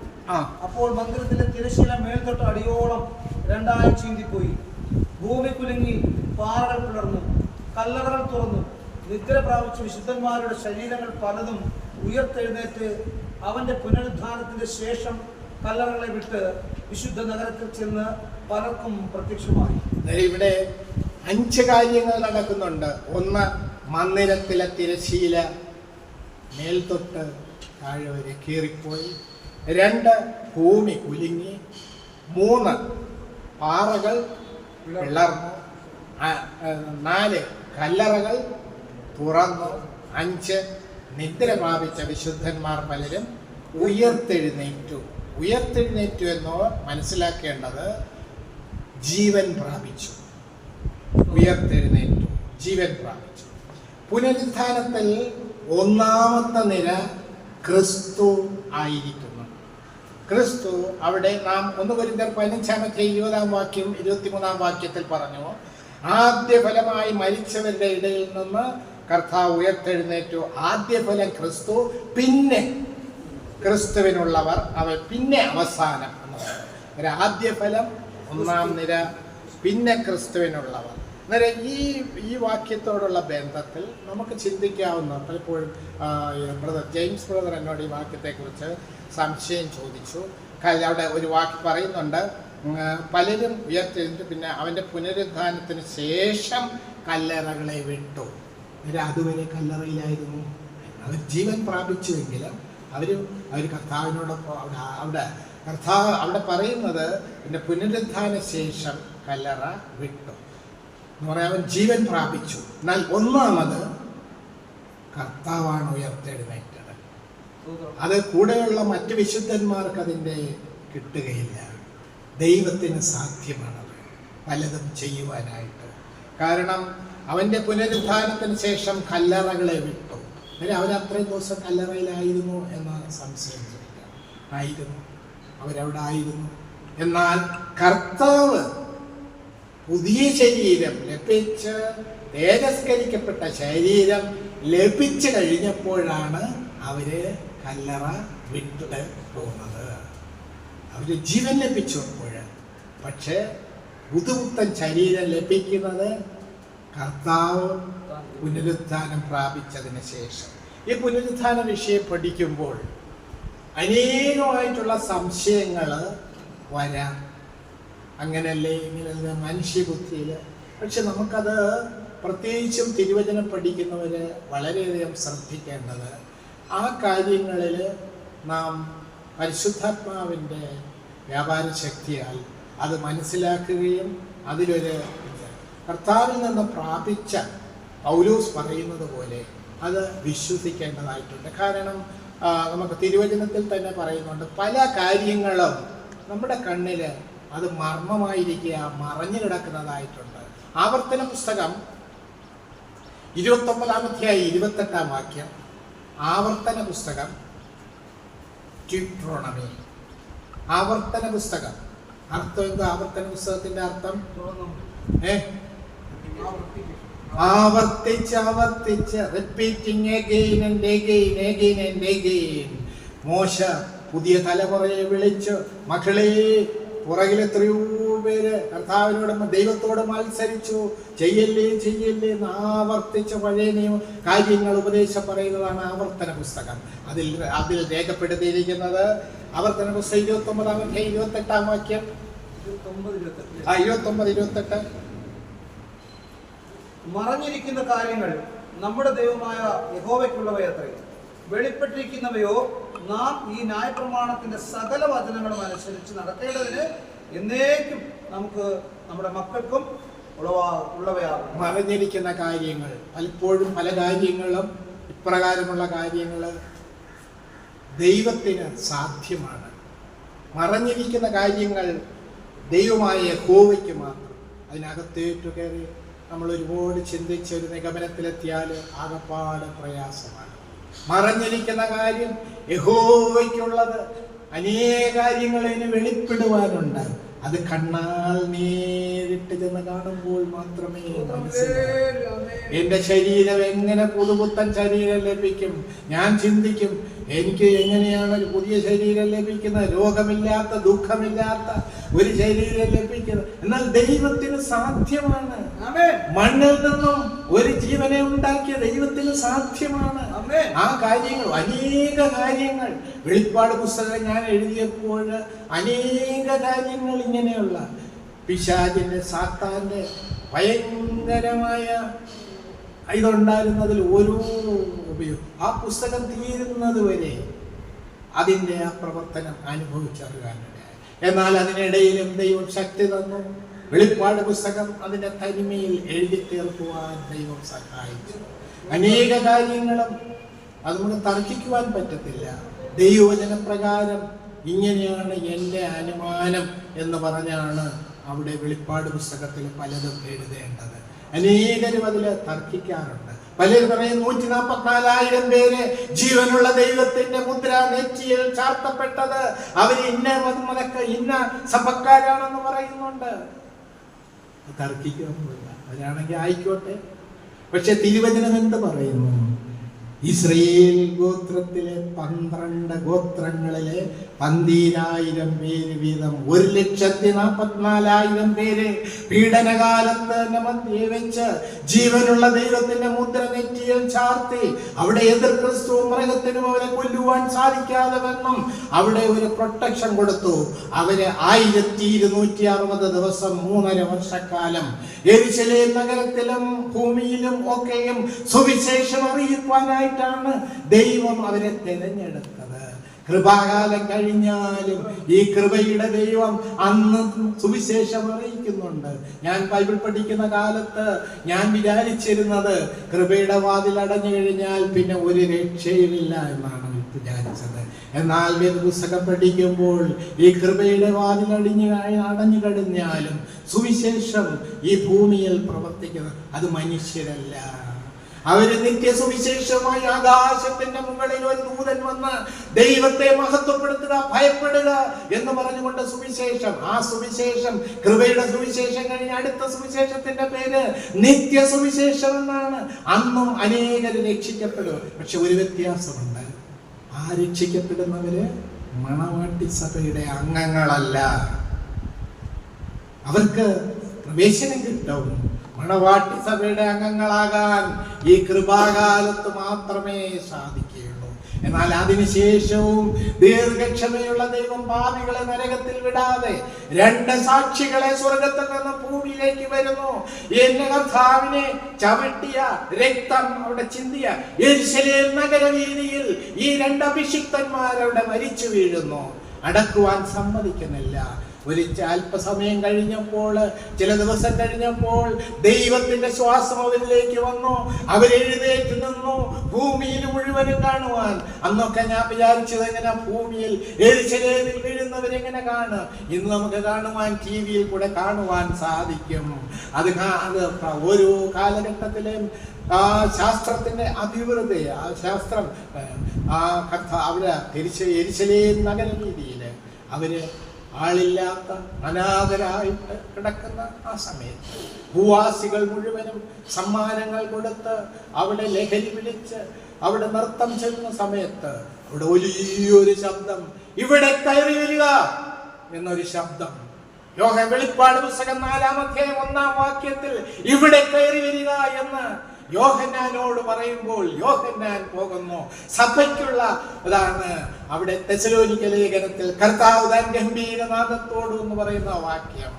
Speaker 2: അപ്പോൾ മന്ദിരത്തിലെ തിരശ്ശീല മേൽതൊട്ട് അടിയോളം 2 ചീന്തിപ്പോയി. ഭൂമി കുലുങ്ങി, പാറകൾ പിളർന്നു, കല്ലറകൾ തുറന്നു. നിദ്ര പ്രാപിച്ച വിശുദ്ധന്മാരുടെ ശരീരങ്ങൾ പലതും ഉയർത്തെഴുന്നേറ്റ് അവന്റെ പുനരുദ്ധാനത്തിന്റെ ശേഷം കല്ലറകളെ വിട്ട് വിശുദ്ധ നഗരത്തിൽ ചെന്ന് പലർക്കും പ്രത്യക്ഷമായി.
Speaker 1: ഇവിടെ 5 കാര്യങ്ങൾ നടക്കുന്നുണ്ട്. 1, മന്ദിരത്തിലെ തിരശ്ശീല മേൽത്തൊട്ട് താഴെ വരെ കീറിപ്പോയി. 2, ഭൂമി കുലുങ്ങി. 3, പാറകൾ പിളർന്നു. 4, കല്ലറകൾ തുറന്നു. 5, നിദ്ര പ്രാപിച്ച വിശുദ്ധന്മാർ പലരും ഉയർത്തെഴുന്നേറ്റു. ഉയർത്തെഴുന്നേറ്റു എന്നോ മനസ്സിലാക്കേണ്ടത് ജീവൻ പ്രാപിച്ചു. ഉയർത്തെഴുന്നേറ്റു, ജീവൻ പ്രാപിച്ചു. പുനരുത്ഥാനത്തിൽ 1-ാമത്തെ നിര ക്രിസ്തു ആയിരിക്കുന്നു. ക്രിസ്തു അവിടെ നാം 1 കൊരിന്ത്യർ 15-ാം അധ്യായം 20-ാം വാക്യം 23-ാം വാക്യത്തിൽ പറഞ്ഞു, ആദ്യ ഫലമായി മരിച്ചവരുടെ ഇടയിൽ നിന്ന് കർത്താവ് ഉയർത്തെഴുന്നേറ്റു. ആദ്യഫലം ക്രിസ്തു, പിന്നെ ക്രിസ്തുവിനുള്ളവർ, പിന്നെ അവസാനം. ഒരു ആദ്യഫലം 1-ാം നിര, പിന്നെ ക്രിസ്തുവിനുള്ളവർ. അന്നേരം ഈ വാക്യത്തോടുള്ള ബന്ധത്തിൽ നമുക്ക് ചിന്തിക്കാവുന്ന, പലപ്പോഴും ജെയിംസ് ബ്രദർ എന്നോട് ഈ വാക്യത്തെക്കുറിച്ച് സംശയം ചോദിച്ചു. അവിടെ ഒരു വാക്യം പറയുന്നുണ്ട്, പലരും ഉയർത്തെഴുന്നിട്ട് പിന്നെ അവൻ്റെ പുനരുദ്ധാനത്തിന് ശേഷം കല്ലറകളെ വിട്ടു. അതുവരെ കല്ലറയിലായിരുന്നു. അവർ ജീവൻ പ്രാപിച്ചുവെങ്കിലും അവർ കർത്താവിനോടൊപ്പം കർത്താവ് അവിടെ പറയുന്നത് എൻ്റെ പുനരുദ്ധാന ശേഷം കല്ലറ വിട്ടു എന്ന് പറയാൻ അവൻ ജീവൻ പ്രാപിച്ചു. എന്നാൽ 1-ാമത് കർത്താവാണ് ഉയർത്തെഴുന്നേറ്റത്. അത് കൂടെയുള്ള മറ്റ് വിശുദ്ധന്മാർക്ക് അതിൻ്റെ കിട്ടുകയില്ല. ദൈവത്തിന് സാധ്യമാണത് പലതും ചെയ്യുവാനായിട്ട്. കാരണം അവൻ്റെ പുനരുദ്ധാനത്തിന് ശേഷം കല്ലറകളെ വിട്ടു. അങ്ങനെ അവരത്രയും ദിവസം കല്ലറയിലായിരുന്നു എന്ന സംശയം ആയിരുന്നു. അവരവിടെ ആയിരുന്നു. എന്നാൽ കർത്താവ് പുതിയ ശരീരം ലഭിച്ച്, തേജസ്കരിക്കപ്പെട്ട ശരീരം ലഭിച്ചു കഴിഞ്ഞപ്പോഴാണ് അവര് കല്ലറ വിട്ട് പോകുന്നത്. അവര് ജീവൻ ലഭിച്ചപ്പോൾ. പക്ഷെ പുതുപുത്തൻ ശരീരം ലഭിക്കുന്നത് കർത്താവ് പുനരുത്ഥാനം പ്രാപിച്ചതിന് ശേഷം. ഈ പുനരുത്ഥാന വിഷയം പഠിക്കുമ്പോൾ അനേകമായിട്ടുള്ള സംശയങ്ങൾ വരാം. അങ്ങനല്ലേ, ഇങ്ങനെ മനുഷ്യബുദ്ധിയിൽ. പക്ഷെ നമുക്കത് പ്രത്യേകിച്ചും തിരുവചനം പഠിക്കുന്നവർ വളരെയധികം ശ്രദ്ധിക്കേണ്ടത് ആ കാര്യങ്ങളിൽ നാം പരിശുദ്ധാത്മാവിൻ്റെ വ്യാപാര ശക്തിയാൽ അത് മനസ്സിലാക്കുകയും അതിലൊരു കർത്താവിൽ നിന്ന് പ്രാപിച്ച പൗലോസ് പറയുന്നത് പോലെ അത് വിശ്വസിക്കേണ്ടതായിട്ടുണ്ട്. കാരണം നമുക്ക് തിരുവചനത്തിൽ തന്നെ പറയുന്നുണ്ട്. പല കാര്യങ്ങളും നമ്മുടെ കണ്ണിൽ അത് മർമ്മമായിരിക്കുക, മറഞ്ഞു കിടക്കുന്നതായിട്ടുണ്ട്. ആവർത്തന പുസ്തകം 29-ാം അധ്യായം 28-ാം വാക്യം. ആവർത്തന പുസ്തകം, ട്യൂട്രോണമി, ആവർത്തന പുസ്തകം. അർത്ഥം എന്താ ആവർത്തന പുസ്തകത്തിന്റെ അർത്ഥം? ആവർത്തിച്ച് ആവർത്തിച്ച്, repeating again and again, again and again. മോശ പുതിയ തലമുറയെ വിളിച്ച്, മക്കളെ, പുറകിൽ എത്രയോ പേര് കർത്താവിനോട് ദൈവത്തോട് മത്സരിച്ചു, ചെയ്യല്ലേ ചെയ്യല്ലേ എന്ന് ആവർത്തിച്ച് പഴയ കാര്യങ്ങൾ ഉപദേശം പറയുന്നതാണ് ആവർത്തന പുസ്തകം. അതിൽ രേഖപ്പെടുത്തിയിരിക്കുന്നത് ആവർത്തന പുസ്തകം 29-ാം അധ്യായം 28-ാം വാക്യം. 29-28.
Speaker 2: മറഞ്ഞിരിക്കുന്ന കാര്യങ്ങൾ നമ്മുടെ ദൈവമായ യഹോവയ്ക്കുള്ളവയത്രേ, വെളിപ്പെട്ടിരിക്കുന്നവയോ നാം ഈ ന്യായപ്രമാണത്തിന്റെ സകല വചനങ്ങളും അനുസരിച്ച് നടക്കേണ്ടതിന് എന്നേക്കും നമുക്ക് നമ്മുടെ മക്കൾക്കും ഉള്ളവയാകും.
Speaker 1: മറഞ്ഞിരിക്കുന്ന കാര്യങ്ങൾ പലപ്പോഴും പല കാര്യങ്ങളും ഇപ്രകാരമുള്ള കാര്യങ്ങൾ ദൈവത്തിന് സാധ്യമാണ്. മറഞ്ഞിരിക്കുന്ന കാര്യങ്ങൾ ദൈവമായ യഹോവയ്ക്ക് മാത്രം. അതിനകത്തേറ്റു കയറി നമ്മൾ ഒരുപാട് ചിന്തിച്ച് ഒരു നിഗമനത്തിലെത്തിയാൽ ആകപ്പാട് പ്രയാസമാണ്. മറഞ്ഞിരിക്കുന്ന കാര്യം യഹോവയ്ക്കുള്ളത്. അനേക കാര്യങ്ങൾ ഇതിന് വെളിപ്പെടുവാനുണ്ട്. അത് കണ്ണാൽ നേരിട്ട് ചെന്ന് കാണുമ്പോൾ മാത്രമേ മനസ്സിലാവൂ. എന്റെ ശരീരം എങ്ങനെ പുതുപുത്തൻ ശരീരം ലഭിക്കും? ഞാൻ ചിന്തിക്കും, എനിക്ക് എങ്ങനെയാണ് ഒരു പുതിയ ശരീരം ലഭിക്കുന്നത്? രോഗമില്ലാത്ത, ദുഃഖമില്ലാത്ത ഒരു ശരീരം ലഭിക്കുന്നത്. എന്നാൽ ദൈവത്തിന് സാധ്യമാണ്. മണ്ണിൽ നിന്നും ഒരു ജീവനെ ഉണ്ടാക്കിയ ദൈവത്തിന് സാധ്യമാണ്. ആ കാര്യങ്ങൾ, അനേക കാര്യങ്ങൾ, വെളിപ്പാട് പുസ്തകം ഞാൻ എഴുതിയപ്പോൾ അനേക കാര്യങ്ങൾ ഇങ്ങനെയുള്ള പിശാചിന്റെ, സാത്താന്റെ ഭയങ്കരമായ ഇതുണ്ടായിരുന്നതിൽ ഓരോ ഉപയോഗം ആ പുസ്തകം തീരുന്നത് വരെ അതിൻ്റെ ആ പ്രവർത്തനം അനുഭവിച്ചറിയാനിടയായി. എന്നാൽ അതിനിടയിലും ദൈവം ശക്തി തന്നു. വെളിപ്പാട് പുസ്തകം അതിൻ്റെ തനിമയിൽ എഴുതി തീർക്കുവാൻ ദൈവം സഹായിച്ചു. അനേക കാര്യങ്ങളും അത് നമുക്ക് തർക്കിക്കുവാൻ പറ്റത്തില്ല. ദൈവവചനപ്രകാരം ഇങ്ങനെയാണ് എൻ്റെ അനുമാനം എന്ന് പറഞ്ഞാണ് അവിടെ വെളിപ്പാട് പുസ്തകത്തിൽ പലതും എഴുതേണ്ടത്. അനേകരും അതിൽ തർക്കിക്കാറുണ്ട്. പലരും പറയും 144,000 പേര് ജീവനുള്ള ദൈവത്തിന്റെ മുദ്ര നെറ്റിയിൽ ചാർത്തപ്പെട്ടത് അവര് ഇന്ന സഭക്കാരാണെന്ന് പറയുന്നുണ്ട്. തർക്കിക്കൊന്നുമില്ല. അവരാണെങ്കിൽ ആയിക്കോട്ടെ. പക്ഷെ തിരുവചനം എന്ത് പറയുന്നു? ഇസ്രയേൽ ഗോത്രത്തിലെ 12 ഗോത്രങ്ങളിലെ 12,000 പേര് വീതം 1,44,000 പേര് പീഡനകാലത്ത് തന്നെ മധ്യേ വെച്ച് ജീവനുള്ള ദൈവത്തിന്റെ മുദ്ര നെറ്റിയിൽ ചാർത്തി അവിടെ എതിർ ക്രിസ്തു മൃഗത്തിനും അവരെ കൊല്ലുവാൻ സാധിക്കാതെ വണ്ണം അവിടെ ഒരു പ്രൊട്ടക്ഷൻ കൊടുത്തു. അവര് 1260 ദിവസം 3.5 വർഷക്കാലം യെരൂശലേം നഗരത്തിലും ഭൂമിയിലും ഒക്കെയും സുവിശേഷം അറിയിക്കാനായി ദൈവം അവരെ തിരഞ്ഞെടുത്തത്. കൃപാകാലം കഴിഞ്ഞാലും ഈ കൃപയുടെ ദൈവം അന്ന് സുവിശേഷം അറിയിക്കുന്നുണ്ട്. ഞാൻ ബൈബിൾ പഠിക്കുന്ന കാലത്ത് ഞാൻ വിചാരിച്ചിരുന്നത് കൃപയുടെ വാതിൽ അടഞ്ഞു കഴിഞ്ഞാൽ പിന്നെ ഒരു രക്ഷയുമില്ല എന്നാണ് വിചാരിച്ചത്. എന്നാൽ വേദപുസ്തകം പഠിക്കുമ്പോൾ ഈ കൃപയുടെ വാതിൽ അടഞ്ഞു കഴിഞ്ഞാലും സുവിശേഷം ഈ ഭൂമിയിൽ പ്രവർത്തിക്കുന്നത് അത് മനുഷ്യരല്ല. അവര് നിത്യസുവിശേഷമായി ആകാശത്തിന്റെ മുകളിൽ ഒരു ദൂതൻ വന്ന് ദൈവത്തെ മഹത്വപ്പെടുത്തുക, ഭയപ്പെടുക എന്ന് പറഞ്ഞുകൊണ്ട് സുവിശേഷം, ആ സുവിശേഷം കൃപയുടെ സുവിശേഷം കഴിഞ്ഞ് അടുത്ത സുവിശേഷത്തിന്റെ പേര് നിത്യസുവിശേഷം എന്നാണ്. അന്നും അനേകര് രക്ഷിക്കപ്പെടും. പക്ഷെ ഒരു വ്യത്യാസമുണ്ട്. ആ രക്ഷിക്കപ്പെടുന്നവര് മണവാട്ടി സഭയുടെ അംഗങ്ങളല്ല. അവർക്ക് പ്രവേശനം കിട്ടും. മണവാട്ടി സഭയുടെ അംഗങ്ങളാകാൻ ഈ കൃപാകാലത്ത് മാത്രമേ സാധിക്കുകയുള്ളൂ. എന്നാൽ അതിനുശേഷവും ദീർഘക്ഷമയുള്ള ദൈവം പാപികളെ നരകത്തിൽ വിടാതെ 2 സാക്ഷികളെ സ്വർഗത്തിൽ നിന്ന് ഭൂമിയിലേക്ക് വരുന്നു. എന്റെ കർത്താവിനെ ചവിട്ടിയ രക്തം അവിടെ ചിന്തിയ യെരൂശലേം നഗരവീതിയിൽ ഈ 2 അഭിഷിക്തന്മാരവിടെ മരിച്ചു വീഴുന്നു. അടക്കുവാൻ സമ്മതിക്കുന്നില്ല. അല്പസമയം കഴിഞ്ഞപ്പോൾ, ചില ദിവസം കഴിഞ്ഞപ്പോൾ ദൈവത്തിന്റെ ശ്വാസം അവരിലേക്ക് വന്നു. അവരെഴുന്നേറ്റ് നിന്നു ഭൂമിയിൽ മുഴുവനും കാണുവാൻ. അന്നൊക്കെ ഞാൻ വിചാരിച്ചത് എങ്ങനെ ഭൂമിയിൽ യെരൂശലേമിൽ വീഴുന്നവരെങ്ങനെ കാണും? ഇന്ന് നമുക്ക് കാണുവാൻ TV-യിൽ കൂടെ കാണുവാൻ സാധിക്കും. അത് ഓരോ കാലഘട്ടത്തിലും ശാസ്ത്രത്തിന്റെ അഭിവൃദ്ധി, ആ ശാസ്ത്രം അവിടെ യെരൂശലേം നഗര രീതിയിൽ അവര് ആളില്ലാത്ത അനാഥരായിട്ട് കിടക്കുന്ന ആ സമയത്ത് ഭൂവാസികൾ മുഴുവനും സമ്മാനങ്ങൾ കൊടുത്ത് അവിടെ ലഹരി പിടിച്ച് അവിടെ നൃത്തം ചെയ്യുന്ന സമയത്ത് അവിടെ വലിയൊരു ശബ്ദം, ഇവിടെ കയറി വരിക എന്നൊരു ശബ്ദം. വെളിപ്പാട് പുസ്തകം 4-ാം അധ്യായം 1-ാം വാക്യത്തിൽ ഇവിടെ കയറി വരിക എന്ന് യോഹന്നാനോട് പറയുമ്പോൾ യോഹന്നാൻ പോകുന്നു. സഭയ്ക്കുള്ള അതാണ് അവിടെ തെസ്സലോനിക്ക ലേഖനത്തിൽ കർത്താവ് താൻ ഗംഭീരനാദത്തോട് എന്ന് പറയുന്ന വാക്യം.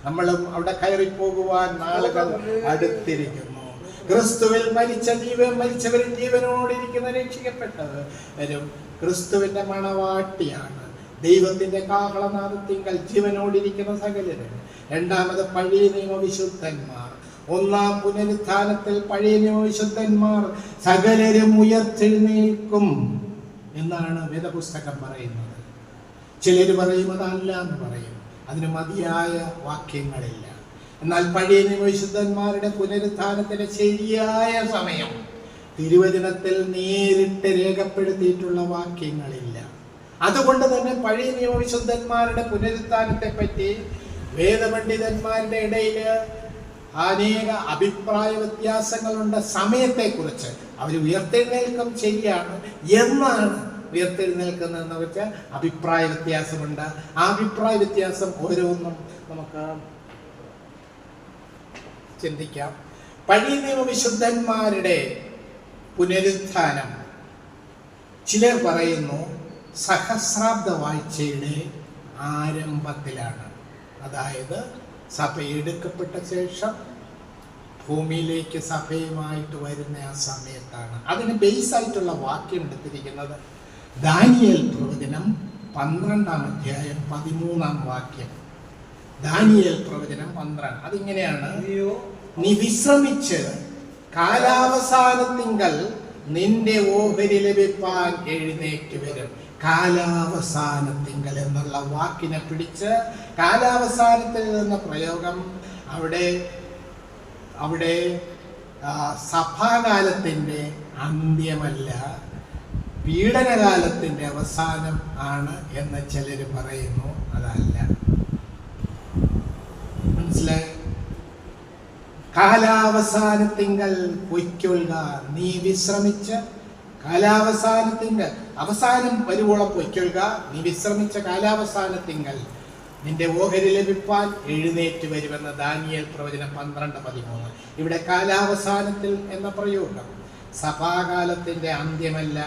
Speaker 1: നമ്മളും അവിടെ കയറി പോകുവാൻ നാളുകൾ അടുത്തിരിക്കുന്നു. ക്രിസ്തുവിൽ മരിച്ചവരും ജീവനോടിരിക്കുന്ന രക്ഷിക്കപ്പെട്ടവരും ക്രിസ്തുവിന്റെ മണവാട്ടിയാണ്. ദൈവത്തിന്റെ കാഹളനാദത്തിങ്കൽ ജീവനോടിരിക്കുന്ന സകലരും. രണ്ടാമത് പഴയ നിയമ വിശുദ്ധന്മാർ. ഒന്നാം പുനരുത്ഥാനത്തിൽ പഴയ നിയമ വിശുദ്ധന്മാർ സകലരും ഉയർത്തെഴുന്നേൽക്കും എന്നാണ് വേദപുസ്തകം പറയുന്നത്. ചിലർ പറയും അതല്ല എന്ന് പറയും. അതിന് മതിയായ വാക്യങ്ങളില്ല. എന്നാൽ പഴയ നിയമ വിശുദ്ധന്മാരുടെ പുനരുത്ഥാനത്തിന്റെ ശരിയായ സമയം തിരുവചനത്തിൽ നേരിട്ട് രേഖപ്പെടുത്തിയിട്ടുള്ള വാക്യങ്ങളില്ല. അതുകൊണ്ട് തന്നെ പഴയ നിയമ വിശുദ്ധന്മാരുടെ പുനരുത്ഥാനത്തെ പറ്റി വേദപണ്ഡിതന്മാരുടെ ഇടയിൽ അനേക അഭിപ്രായ വ്യത്യാസങ്ങളുണ്ട്. സമയത്തെക്കുറിച്ച് അവർ ഉയർത്തെഴുന്നേൽക്കും ശരിയാണ്, എന്നാണ് ഉയർത്തെഴുന്നേൽക്കുന്നതെന്ന് വെച്ചാൽ അഭിപ്രായ വ്യത്യാസമുണ്ട്. ആ അഭിപ്രായ വ്യത്യാസം ഓരോന്നും നമുക്ക് ചിന്തിക്കാം. പഴയ നിയമ വിശുദ്ധന്മാരുടെ പുനരുത്ഥാനം ചിലർ പറയുന്നു സഹസ്രാബ്ദ വാഴ്ചയുടെ ആരംഭത്തിലാണ്. അതായത് സഭ എടുക്കപ്പെട്ട ശേഷം ഭൂമിയിലേക്ക് സഭയുമായിട്ട് വരുന്ന ആ സമയത്താണ്. അതിന് ബേസ് ആയിട്ടുള്ള വാക്യം എടുത്തിരിക്കുന്നത് ദാനിയേൽ പ്രവചനം 12-ാം അധ്യായം 13-ാം വാക്യം. ദാനിയേൽ പ്രവചനം 12. അതിങ്ങനെയാണ്: നീ വിശ്രമിച്ച് കാലാവസാനത്തിങ്കൽ നിന്റെ ഓഹരി ലഭിപ്പാൻ എഴുന്നേറ്റ് വരും. കാലാവസാനത്തിങ്കൽ എന്നുള്ള വാക്കിനെ പിടിച്ച് കാലാവസാനത്തിൽ എന്ന പ്രയോഗം അവിടെ സഭാകാലത്തിൻ്റെ അന്ത്യമല്ല, പീഡനകാലത്തിൻ്റെ അവസാനം ആണ് എന്ന് ചിലർ പറയുന്നു. അതല്ല, മനസ്സിലായി? കാലാവസാനത്തിങ്കൽ പൊയ്ക്കൊള്ളുക, നീ വിശ്രമിച്ച് കാലാവസാനത്തിങ്കൽ അവസാനം വരുവോളം പൊയ്ക്കൊള്ളുക, നീ വിശ്രമിച്ച കാലാവസാനത്തിങ്കൽ നിന്റെ ഓഹരി ലഭിപ്പാൻ എഴുന്നേറ്റ് വരുമെന്ന് ദാനിയേൽ പ്രവചനം 12:13. ഇവിടെ കാലാവസാനത്തിൽ എന്ന പ്രയോഗം സഭാകാലത്തിന്റെ അന്ത്യമല്ല,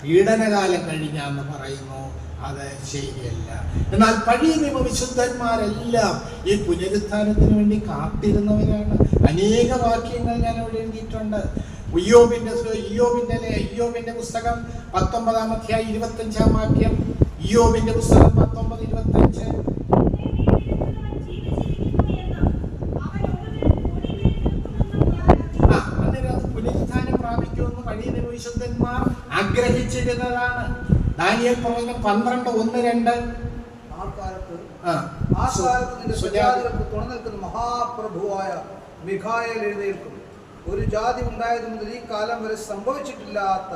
Speaker 1: പീഡനകാലം കഴിഞ്ഞാന്ന് പറയുന്നു. അത് ശരിയല്ല. എന്നാൽ പഴയ നിയമ വിശുദ്ധന്മാരെല്ലാം ഈ പുനരുത്ഥാനത്തിന് വേണ്ടി കാത്തിരുന്നവരാണ്. അനേക വാക്യങ്ങൾ ഞാൻ അവിടെ എഴുതിയിട്ടുണ്ട്. ഇയ്യോബിന്റെ പുസ്തകം 19-ാം അധ്യായം 25-ാം വാക്യം. ഇയ്യോബിന്റെ പുസ്തകം 19:25. പുനരുത്ഥാനം പ്രാപിക്കുമെന്ന് പഴയ നിയമ വിശുദ്ധന്മാർ ആഗ്രഹിച്ചിരുന്നതാണ്. ദാനിയേൽ പ്രവചനം 12:1-2.
Speaker 2: തുണനിൽക്കുന്ന മഹാപ്രഭുവായ മിഖായേൽ എഴുന്നേൽക്കും. ഒരു ജാതി ഉണ്ടായത് മുതൽ ഈ കാലം വരെ സംഭവിച്ചിട്ടില്ലാത്ത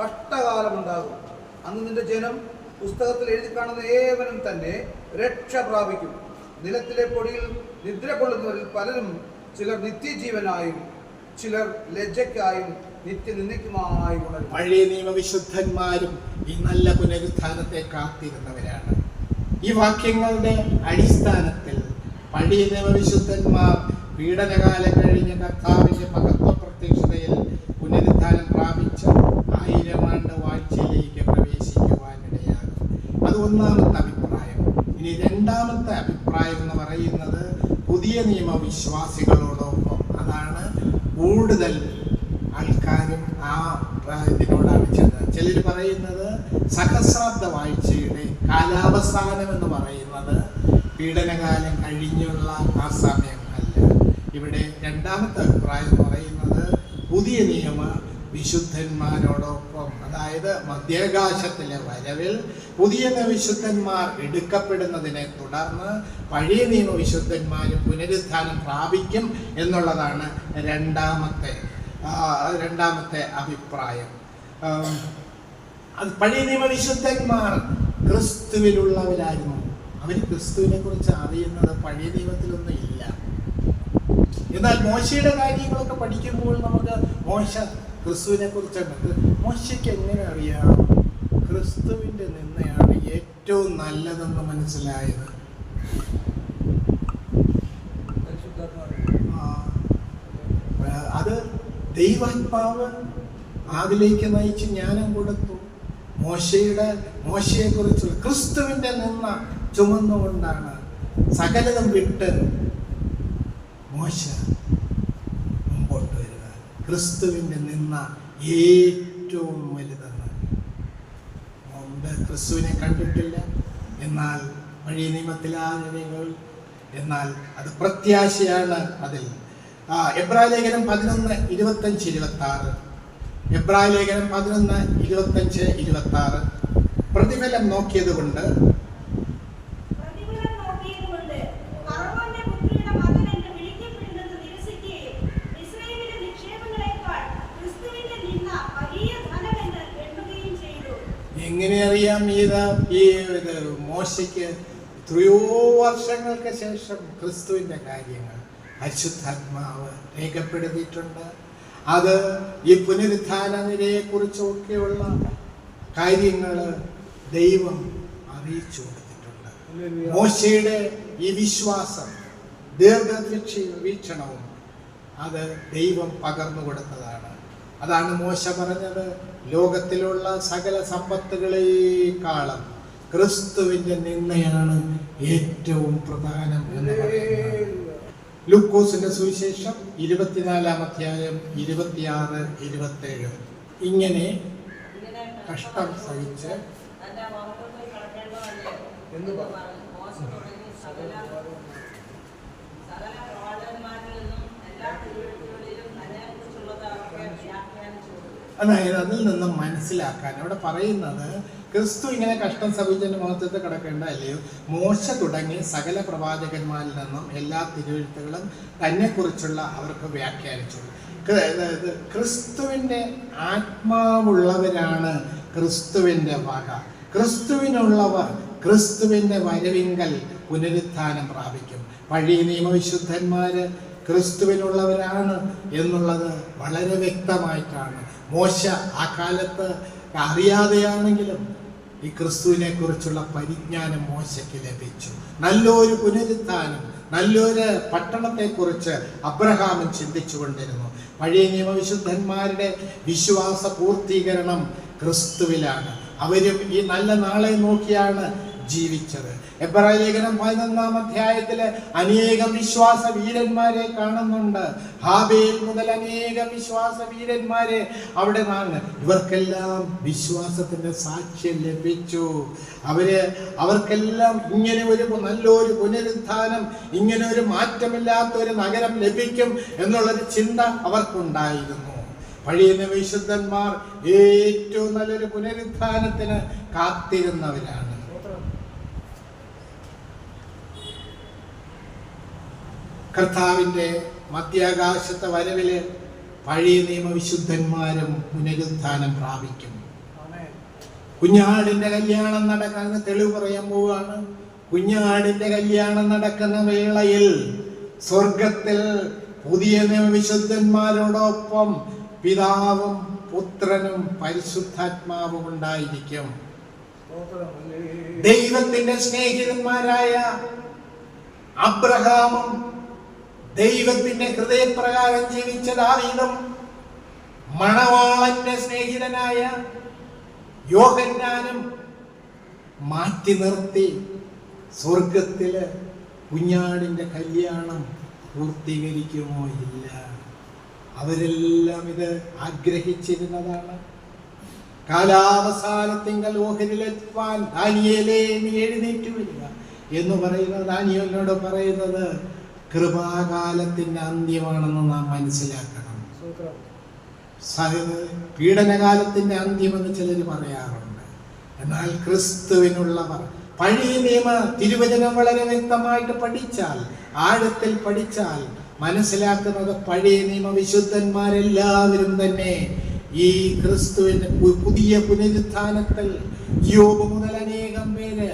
Speaker 2: കഷ്ടകാലമുണ്ടാകും. അന്ന് നിന്റെ ജനം പുസ്തകത്തിൽ എഴുതി കാണുന്ന ഏവനും തന്നെ രക്ഷ പ്രാപിക്കും. നിലത്തിലെ പൊടിയിൽ നിദ്ര കൊള്ളുന്നവരിൽ പലരും ചിലർ നിത്യജീവനായും ചിലർ ലജ്ജയ്ക്കായും നിത്യനിന്ദയ്ക്കുമായി ഉണരും.
Speaker 1: പഴയ നിയമവിശുദ്ധന്മാരും ഈ നല്ല പുനരുത്ഥാനത്തെ കാത്തിരുന്നവരാണ്. ഈ വാക്യങ്ങളുടെ അടിസ്ഥാനത്തിൽ പഴയ നിയമവിശുദ്ധന്മാർ പീഡനകാലം കഴിഞ്ഞ കർത്താവിന്റെ മഹത്വ പ്രത്യക്ഷതയിൽ പുനരുത്ഥാനം പ്രാപിച്ച് 1000 ആണ്ട് വാഴ്ചയിലേക്ക് പ്രവേശിക്കുവാനിടയാകും. അത് ഒന്നാമത്തെ അഭിപ്രായം. ഇനി രണ്ടാമത്തെ അഭിപ്രായം എന്ന് പറയുന്നത് പുതിയ നിയമവിശ്വാസികളോടൊപ്പം, അതാണ് കൂടുതൽ ആൾക്കാരും ആ ഇതിനോടാണ് ചെന്നത്. ചിലർ പറയുന്നത് സഹസ്രാബ്ദ വാഴ്ചയുടെ കാലാവസാനം എന്ന് പറയുന്നത് പീഡനകാലം കഴിഞ്ഞുള്ള ആ സമയം അല്ല. ഇവിടെ രണ്ടാമത്തെ അഭിപ്രായം പറയുന്നത് പുതിയ നിയമ വിശുദ്ധന്മാരോടൊപ്പം, അതായത് മധ്യാകാശത്തിലെ വരവിൽ പുതിയ വിശുദ്ധന്മാർ എടുക്കപ്പെടുന്നതിനെ തുടർന്ന് പഴയ നിയമ വിശുദ്ധന്മാരും പുനരുത്ഥാനം പ്രാപിക്കും എന്നുള്ളതാണ് രണ്ടാമത്തെ അഭിപ്രായം. അത് പഴയ നിയമ വിശുദ്ധന്മാർ ക്രിസ്തുവിലുള്ളവരായിരുന്നു. അവർ ക്രിസ്തുവിനെ കുറിച്ച് അറിയുന്നത് പഴയ നിയമത്തിലൊന്നും ഇല്ല. എന്നാൽ മോശയുടെ കാര്യങ്ങളൊക്കെ പഠിക്കുമ്പോൾ നമുക്ക് മോശ ക്രിസ്തുവിനെ കുറിച്ചുണ്ട്. മോശയ്ക്ക് എങ്ങനെ അറിയാം ക്രിസ്തുവിൻ്റെ നിന്നയാണ് ഏറ്റവും നല്ലതെന്ന് മനസ്സിലായത്? അത് ദൈവാത്മാവ് അതിലേക്ക് നയിച്ച് ജ്ഞാനം കൊടുത്തു. മോശയെക്കുറിച്ചുള്ള ക്രിസ്തുവിൻ്റെ നിന്ന ചുമന്നുകൊണ്ടാണ് സകലതും വിട്ട് മോശ മുമ്പോട്ട് വരിക. ക്രിസ്തുവിൻ്റെ നിന്ന ഏറ്റവും വലുതെന്ന്. മുമ്പ് ക്രിസ്തുവിനെ കണ്ടിട്ടില്ല, എന്നാൽ പഴയ നിയമത്തിലെ ആചാര്യങ്ങൾ, എന്നാൽ അത് പ്രത്യാശയാണ്. അതിൽ എബ്രായലേഖനം 11:25-26, എബ്രായലേഖനം 11:25-26 പ്രതിഫലം നോക്കിയത് കൊണ്ട് എങ്ങനെ അറിയാം ഈ മോശയ്ക്ക് എത്രയോ വർഷങ്ങൾക്ക് ശേഷം ക്രിസ്തുവിൻ്റെ കാര്യങ്ങൾ പരിശുദ്ധാത്മാവ് രേഖപ്പെടുത്തിയിട്ടുണ്ട്. അത് ഈ പുനരുത്ഥാന നിരയെക്കുറിച്ചൊക്കെയുള്ള കാര്യങ്ങൾ ദൈവം അറിയിച്ചു കൊടുത്തിട്ടുണ്ട്. മോശയുടെ ഈ വിശ്വാസം, ദീർഘവീക്ഷണവും അത് ദൈവം പകർന്നു കൊടുത്തതാണ്. അതാണ് മോശ പറഞ്ഞത്, ലോകത്തിലുള്ള സകല സമ്പത്തുകളെക്കാളും ക്രിസ്തുവിൻ്റെ നിന്നയാണ് ഏറ്റവും പ്രധാനം എന്ന് പറയുന്നത്. ലൂക്കോസിന്റെ സുവിശേഷം 24-26-27 ഇങ്ങനെ കഷ്ടം സഹിച്ച് അതായത് അതിൽ നിന്നും മനസ്സിലാക്കാൻ അവിടെ പറയുന്നത്, ക്രിസ്തു ഇങ്ങനെ കഷ്ടം സഹിച്ചതിന്റെ മഹത്വത്തെ കിടക്കേണ്ട അല്ലയോ? മോശ തുടങ്ങി സകല പ്രവാചകന്മാരിൽ നിന്നും എല്ലാ തിരുവെഴുത്തുകളും തന്നെക്കുറിച്ചുള്ള അവർക്ക് വ്യാഖ്യാനിച്ചു. ക്രിസ്തുവിൻ്റെ ആത്മാവുള്ളവരാണ് ക്രിസ്തുവിൻ്റെ വക. ക്രിസ്തുവിനുള്ളവർ ക്രിസ്തുവിൻ്റെ വരവിങ്കൽ പുനരുത്ഥാനം പ്രാപിക്കും. പഴയ നിയമവിശുദ്ധന്മാര് ക്രിസ്തുവിനുള്ളവരാണ് എന്നുള്ളത് വളരെ വ്യക്തമായിട്ടാണ്. മോശ ആ കാലത്ത് അറിയാതെയാണെങ്കിലും ഈ ക്രിസ്തുവിനെ കുറിച്ചുള്ള പരിജ്ഞാനം മോശയ്ക്ക് ലഭിച്ചു. നല്ലൊരു പുനരുത്ഥാനം, നല്ലൊരു പട്ടണത്തെക്കുറിച്ച് അബ്രഹാമും ചിന്തിച്ചു കൊണ്ടിരുന്നു. പഴയ നിയമവിശുദ്ധന്മാരുടെ വിശ്വാസ പൂർത്തീകരണം ക്രിസ്തുവിലാണ്. അവരും ഈ നല്ല നാളെ നോക്കിയാണ് ജീവിച്ചത്. എബ്രായലേഖനം 11-ാം അനേകം വിശ്വാസ വീരന്മാരെ കാണുന്നുണ്ട്. ഹാബേൽ മുതൽ അനേകം വിശ്വാസ വീരന്മാരെ അവിടെ കാണുന്നു. ഇവർക്കെല്ലാം വിശ്വാസത്തിന്റെ സാക്ഷ്യം ലഭിച്ചു. അവർക്കെല്ലാം ഇങ്ങനെ ഒരു നല്ലൊരു പുനരുത്ഥാനം, ഇങ്ങനെ ഒരു മാറ്റമില്ലാത്ത ഒരു നഗരം ലഭിക്കും എന്നുള്ളൊരു ചിന്ത അവർക്കുണ്ടായിരുന്നു. പഴയ വിശുദ്ധന്മാർ ഏറ്റവും നല്ലൊരു പുനരുത്ഥാനത്തിന് കാത്തിരുന്നവരാണ്. കർത്താവിൻ്റെ മധ്യാകാശത്തെ വരവില് പഴയ നിയമവിശുദ്ധന്മാരും പുനരുത്ഥാനം പ്രാപിക്കും. കുഞ്ഞാടിന്റെ കല്യാണം നടക്കുന്ന തെളിവ് പറയാൻ പോവുകയാണ്. കുഞ്ഞാടിന്റെ കല്യാണം നടക്കുന്ന വേളയിൽ സ്വർഗത്തിൽ പുതിയ നിയമവിശുദ്ധന്മാരോടൊപ്പം പിതാവും പുത്രനും പരിശുദ്ധാത്മാവും ഉണ്ടായിരിക്കും. ദൈവത്തിന്റെ സ്നേഹിതന്മാരായ അബ്രഹാമും ദൈവത്തിന്റെ ഹൃദയപ്രകാരം ജീവിച്ച ദാവീദും മണവാളന്റെ സ്നേഹിതനായ യോഹന്നാനും മാറ്റി നിർത്തി സ്വർഗത്തില് കുഞ്ഞാടിന്റെ കല്യാണം പൂർത്തീകരിക്കുമോ? ഇല്ല. അവരെല്ലാം ഇത് ആഗ്രഹിച്ചിരുന്നതാണ്. കാലാവസാനത്തിങ്കൽ ഓഹരിലെത്തുവാൻ ദാനിയേലേ നീ എഴുന്നേറ്റ് വരിക, എന്ന് പറയുന്നത് ദാനിയേലിനോട് പറയുന്നത് കൃപാകാലത്തിന്റെ അന്ത്യമാണെന്ന് നാം മനസ്സിലാക്കണം. പീഡനകാലത്തിന്റെ അന്ത്യമെന്ന് ചിലർ പറയാറുണ്ട്. എന്നാൽ ക്രിസ്തുവിനുള്ളവർ പഴയ നിയമ തിരുവചനം വളരെ വ്യക്തമായിട്ട് പഠിച്ചാൽ, ആഴത്തിൽ പഠിച്ചാൽ മനസ്സിലാക്കുന്നത് പഴയ നിയമ വിശുദ്ധന്മാരെല്ലാവരും തന്നെ ഈ ക്രിസ്തുവിന്റെ പുതിയ പുനരുത്ഥാനത്തിൽ, യോബ് മുതൽ അനേകം പേര്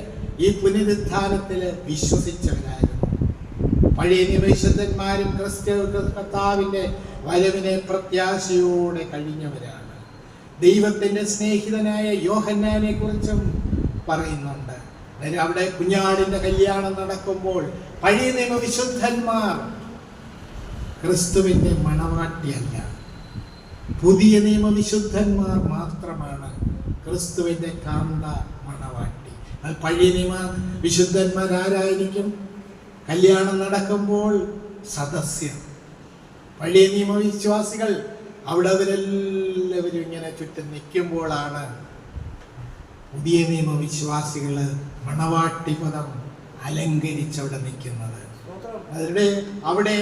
Speaker 1: ഈ പുനരുത്ഥാനത്തിൽ വിശ്വസിച്ചവരായിരുന്നു. പഴയ നിയമ വിശുദ്ധന്മാരും കർത്താവിന്റെ വരവിനെ പ്രത്യാശയോടെ കഴിഞ്ഞവരാണ്. ദൈവത്തിന്റെ സ്നേഹിതനായ യോഹന്നാനെ കുറിച്ചും പറയുന്നുണ്ട്. അവിടെ കുഞ്ഞാടിന്റെ കല്യാണം നടക്കുമ്പോൾ പഴയ നിയമ വിശുദ്ധന്മാർ ക്രിസ്തുവിന്റെ മണവാട്ടിയല്ല, പുതിയ നിയമ വിശുദ്ധന്മാർ മാത്രമാണ് ക്രിസ്തുവിന്റെ കാന്ത മണവാട്ടി. പഴയ നിയമ വിശുദ്ധന്മാർ ആരായിരിക്കും? കല്യാണം നടക്കുമ്പോൾ സദസ്യർ, പഴയ നിയമ വിശ്വാസികൾ അവിടെ അവരെല്ലാവരും ഇങ്ങനെ ചുറ്റും നിൽക്കുമ്പോഴാണ് പുതിയ നിയമ വിശ്വാസികള് മണവാട്ടി പദം അലങ്കരിച്ചവിടെ നിൽക്കുന്നത്. അവിടെ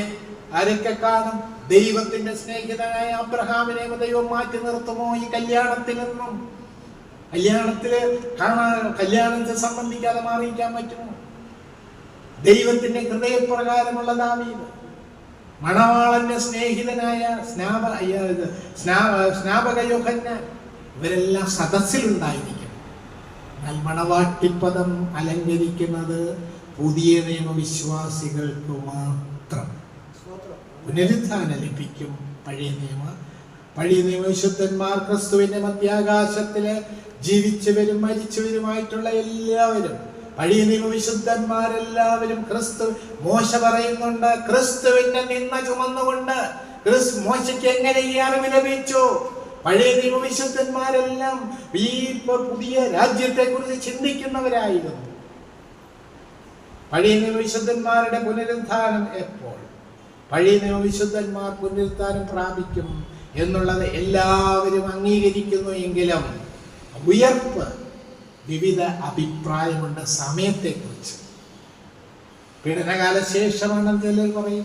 Speaker 1: ആരൊക്കെ കാണും? ദൈവത്തിന്റെ സ്നേഹിതനായ അബ്രഹാമിനെ ദൈവം മാറ്റി നിർത്തുമോ ഈ കല്യാണത്തിൽ നിന്നും? കല്യാണത്തെ സംബന്ധിക്കാതെ മാറിയിക്കാൻ പറ്റുമോ? ദൈവത്തിന്റെ ഹൃദയപ്രകാരമുള്ള ദാവീദ്, മണവാളന്റെ സ്നേഹിതനായ സ്നാപക യോഹന്നാൻ, ഇവരെല്ലാം സദസ്സിലുണ്ടായിരിക്കും. എന്നാൽ മണവാട്ടിപ്പദം അലങ്കരിക്കുന്നത് പുതിയ നിയമവിശ്വാസികൾക്ക് മാത്രം. പുനരുത്ഥാനം ലഭിക്കും. പഴയ നിയമ വിശുദ്ധന്മാർ ക്രിസ്തുവിന്റെ മധ്യാകാശത്തില് ജീവിച്ചവരും മരിച്ചവരുമായിട്ടുള്ള എല്ലാവരും, പഴയ നിയമ വിശുദ്ധന്മാരെല്ലാവരും മോശ പറയുന്നുണ്ട്, ക്രിസ്തുവിന്റെ നിന്ന ചുമന്നുകൊണ്ട് മോശയ്ക്ക് എങ്ങനെ ഈ അറിവ് ലഭിച്ചു? പഴയ നിയമ വിശുദ്ധന്മാരെല്ലാം ഈ പുതിയ രാജ്യത്തെ കുറിച്ച് ചിന്തിക്കുന്നവരായിരുന്നു. പഴയ നിയമ വിശുദ്ധന്മാരുടെ പുനരുത്ഥാനം എപ്പോൾ? പഴയ നിയമ വിശുദ്ധന്മാർ പുനരുത്ഥാനം പ്രാപിക്കും എന്നുള്ളത് എല്ലാവരും അംഗീകരിക്കുന്നു. എങ്കിലും ഉയർപ്പ് വിവിധ അഭിപ്രായമുണ്ട് സമയത്തെക്കുറിച്ച്. പീഡനകാല ശേഷമാണെന്ന്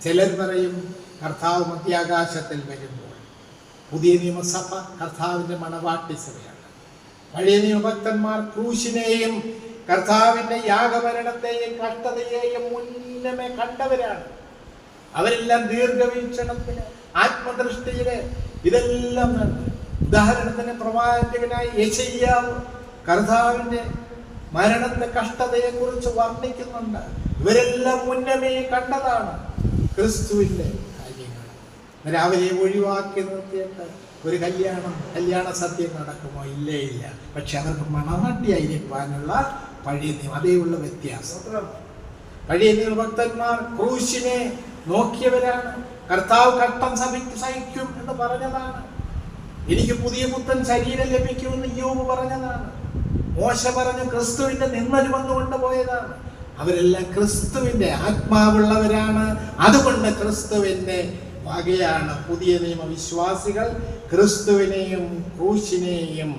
Speaker 1: ചിലർ പറയും കർത്താവ് മധ്യാകാശത്തിൽ വരുമ്പോൾ. പുതിയ നിയമസഭ കർത്താവിന്റെ മണവാട്ടി സഭയാണ്. പഴയ നിയമഭക്തന്മാർ ക്രൂശിനെയും കർത്താവിന്റെ യാഗമരണത്തെയും കഷ്ടതയെയും മുന്നമേ കണ്ടവരാണ്. അവരെല്ലാം ദീർഘവീക്ഷണത്തിന്, ആത്മദൃഷ്ടിയില് ഇതെല്ലാം കണ്ടു. ഉദാഹരണത്തിന് പ്രവാചകനായ യെശയ്യാവ് കർത്താവിന്റെ മരണത്തെ കഷ്ടതയെ കുറിച്ച് വർണ്ണിക്കുന്നുണ്ട്. ഇവരെല്ലാം മുന്നമേ കണ്ടതാണ് ക്രിസ്തുവിന്റെ കാര്യങ്ങൾ. അവരെ ഒഴിവാക്കി നിർത്തിയിട്ട് ഒരു കല്യാണ സദ്യ നടക്കുമോ? ഇല്ലേ, ഇല്ല. പക്ഷെ അവർക്ക് മണവാട്ടിയായിരിക്കാനുള്ള പഴയ നിയമം അതേയുള്ള വ്യത്യാസം. പഴയ നിയമഭക്തന്മാർ ക്രൂശിനെ നോക്കിയവരാണ്. കർത്താവ് കഷ്ടം സഹിക്കും എന്ന് പറഞ്ഞതാണ്. എനിക്ക് പുതിയ പുത്തൻ ശരീരം ലഭിക്കുമെന്ന് യോബ് പറഞ്ഞതാണ്. മോശ പറഞ്ഞു ക്രിസ്തുവിന്റെ നിന്നൽ വന്നുകൊണ്ട് പോയതാണ്. അവരെല്ലാം ക്രിസ്തുവിന്റെ ആത്മാവുള്ളവരാണ്. അതുകൊണ്ട് ക്രിസ്തുവിന്റെ വകയാണ് പുതിയ നിയമ വിശ്വാസികൾ. ക്രിസ്തുവിനെയും ക്രൂശിനെയും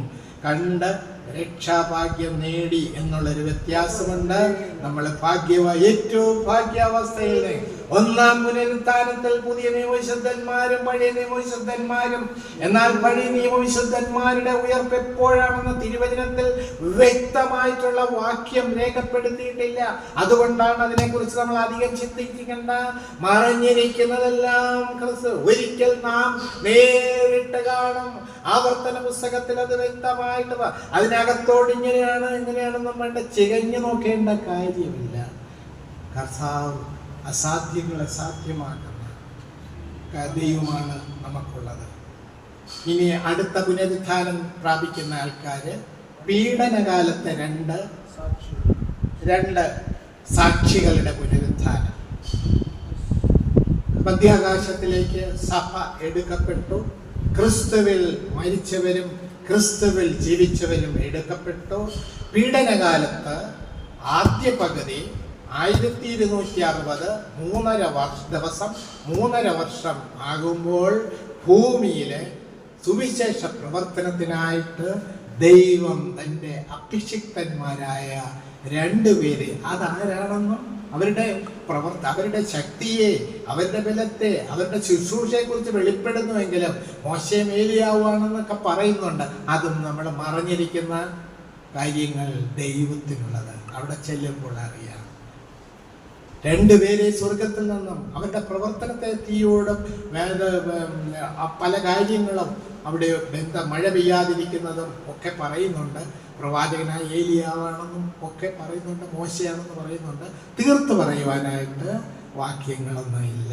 Speaker 1: കണ്ട് രക്ഷാഭാഗ്യം നേടി എന്നുള്ളൊരു വ്യത്യാസമുണ്ട്. നമ്മൾ ഏറ്റവും ഭാഗ്യാവസ്ഥയിൽ ഒന്നാം പുനരുത്ഥാനത്തിൽ പുതിയ നിയമവിശുദ്ധന്മാരും പഴയ നിയമവിശുദ്ധന്മാരും. എന്നാൽ പഴയ നിയമവിശുദ്ധന്മാരുടെ ഉയർപ്പ് എപ്പോഴാണെന്ന് തിരുവചനത്തിൽ വ്യക്തമായിട്ടുള്ള വാക്യം രേഖപ്പെടുത്തിയിട്ടില്ല. അതുകൊണ്ടാണ് അതിനെക്കുറിച്ച് നമ്മൾ അധികം ചിന്തിക്കേണ്ട. മറഞ്ഞിരിക്കുന്നതെല്ലാം ക്രിസ്തു ഒരിക്കൽ നാം നേരിട്ട് കാണും. ആവർത്തന പുസ്തകത്തിൽ അത് വ്യക്തമായിട്ട് അതിനകത്തോട് ഇങ്ങനെയാണെന്നും വേണ്ട ചികഞ്ഞു നോക്കേണ്ട കാര്യമില്ല. കർത്താവ് അസാധ്യങ്ങളെ സാധ്യമാക്കുന്ന ദൈവമാണ് നമുക്കുള്ളത്. ഇനി അടുത്ത പുനരുത്ഥാനം പ്രാപിക്കുന്ന ആൾക്കാര് പീഡനകാലത്തെ രണ്ട് സാക്ഷികളുടെ പുനരുത്ഥാനം. മധ്യാകാശത്തിലേക്ക് സഭ എടുക്കപ്പെട്ടു. ക്രിസ്തുവിൽ മരിച്ചവരും ക്രിസ്തുവിൽ ജീവിച്ചവരും എടുക്കപ്പെട്ടു. പീഡനകാലത്ത് ആദ്യ പകുതി 1260 3.5 വർഷം ആകുമ്പോൾ ഭൂമിയിലെ സുവിശേഷ പ്രവർത്തനത്തിനായിട്ട് ദൈവം തൻ്റെ അഭിഷിക്തന്മാരായ രണ്ടുപേര്. അതാരാണെന്നും അവരുടെ അവരുടെ ശക്തിയെ, അവരുടെ ബലത്തെ, അവരുടെ ശുശ്രൂഷയെ കുറിച്ച് വെളിപ്പെടുന്നുവെങ്കിലും മോശയും ഏലിയാവുമാണെന്നൊക്കെ പറയുന്നുണ്ട്. അതും നമ്മൾ മറഞ്ഞിരിക്കുന്ന കാര്യങ്ങൾ ദൈവത്തിനുള്ളത് അവിടെ ചെല്ലുമ്പോൾ അറിയാം. രണ്ടുപേരെ സ്വർഗത്തിൽ നിന്നും അവരുടെ പ്രവർത്തനത്തെ തീയോടും പല കാര്യങ്ങളും അവിടെ മഴ പെയ്യാതിരിക്കുന്നതും ഒക്കെ പറയുന്നുണ്ട്. പ്രവാചകനായ ഏലിയാവാണെന്നും ഒക്കെ പറയുന്നുണ്ട്, മോശയാണെന്ന് പറയുന്നുണ്ട്. തീർത്ത് പറയുവാനായിട്ട് വാക്യങ്ങളൊന്നും ഇല്ല.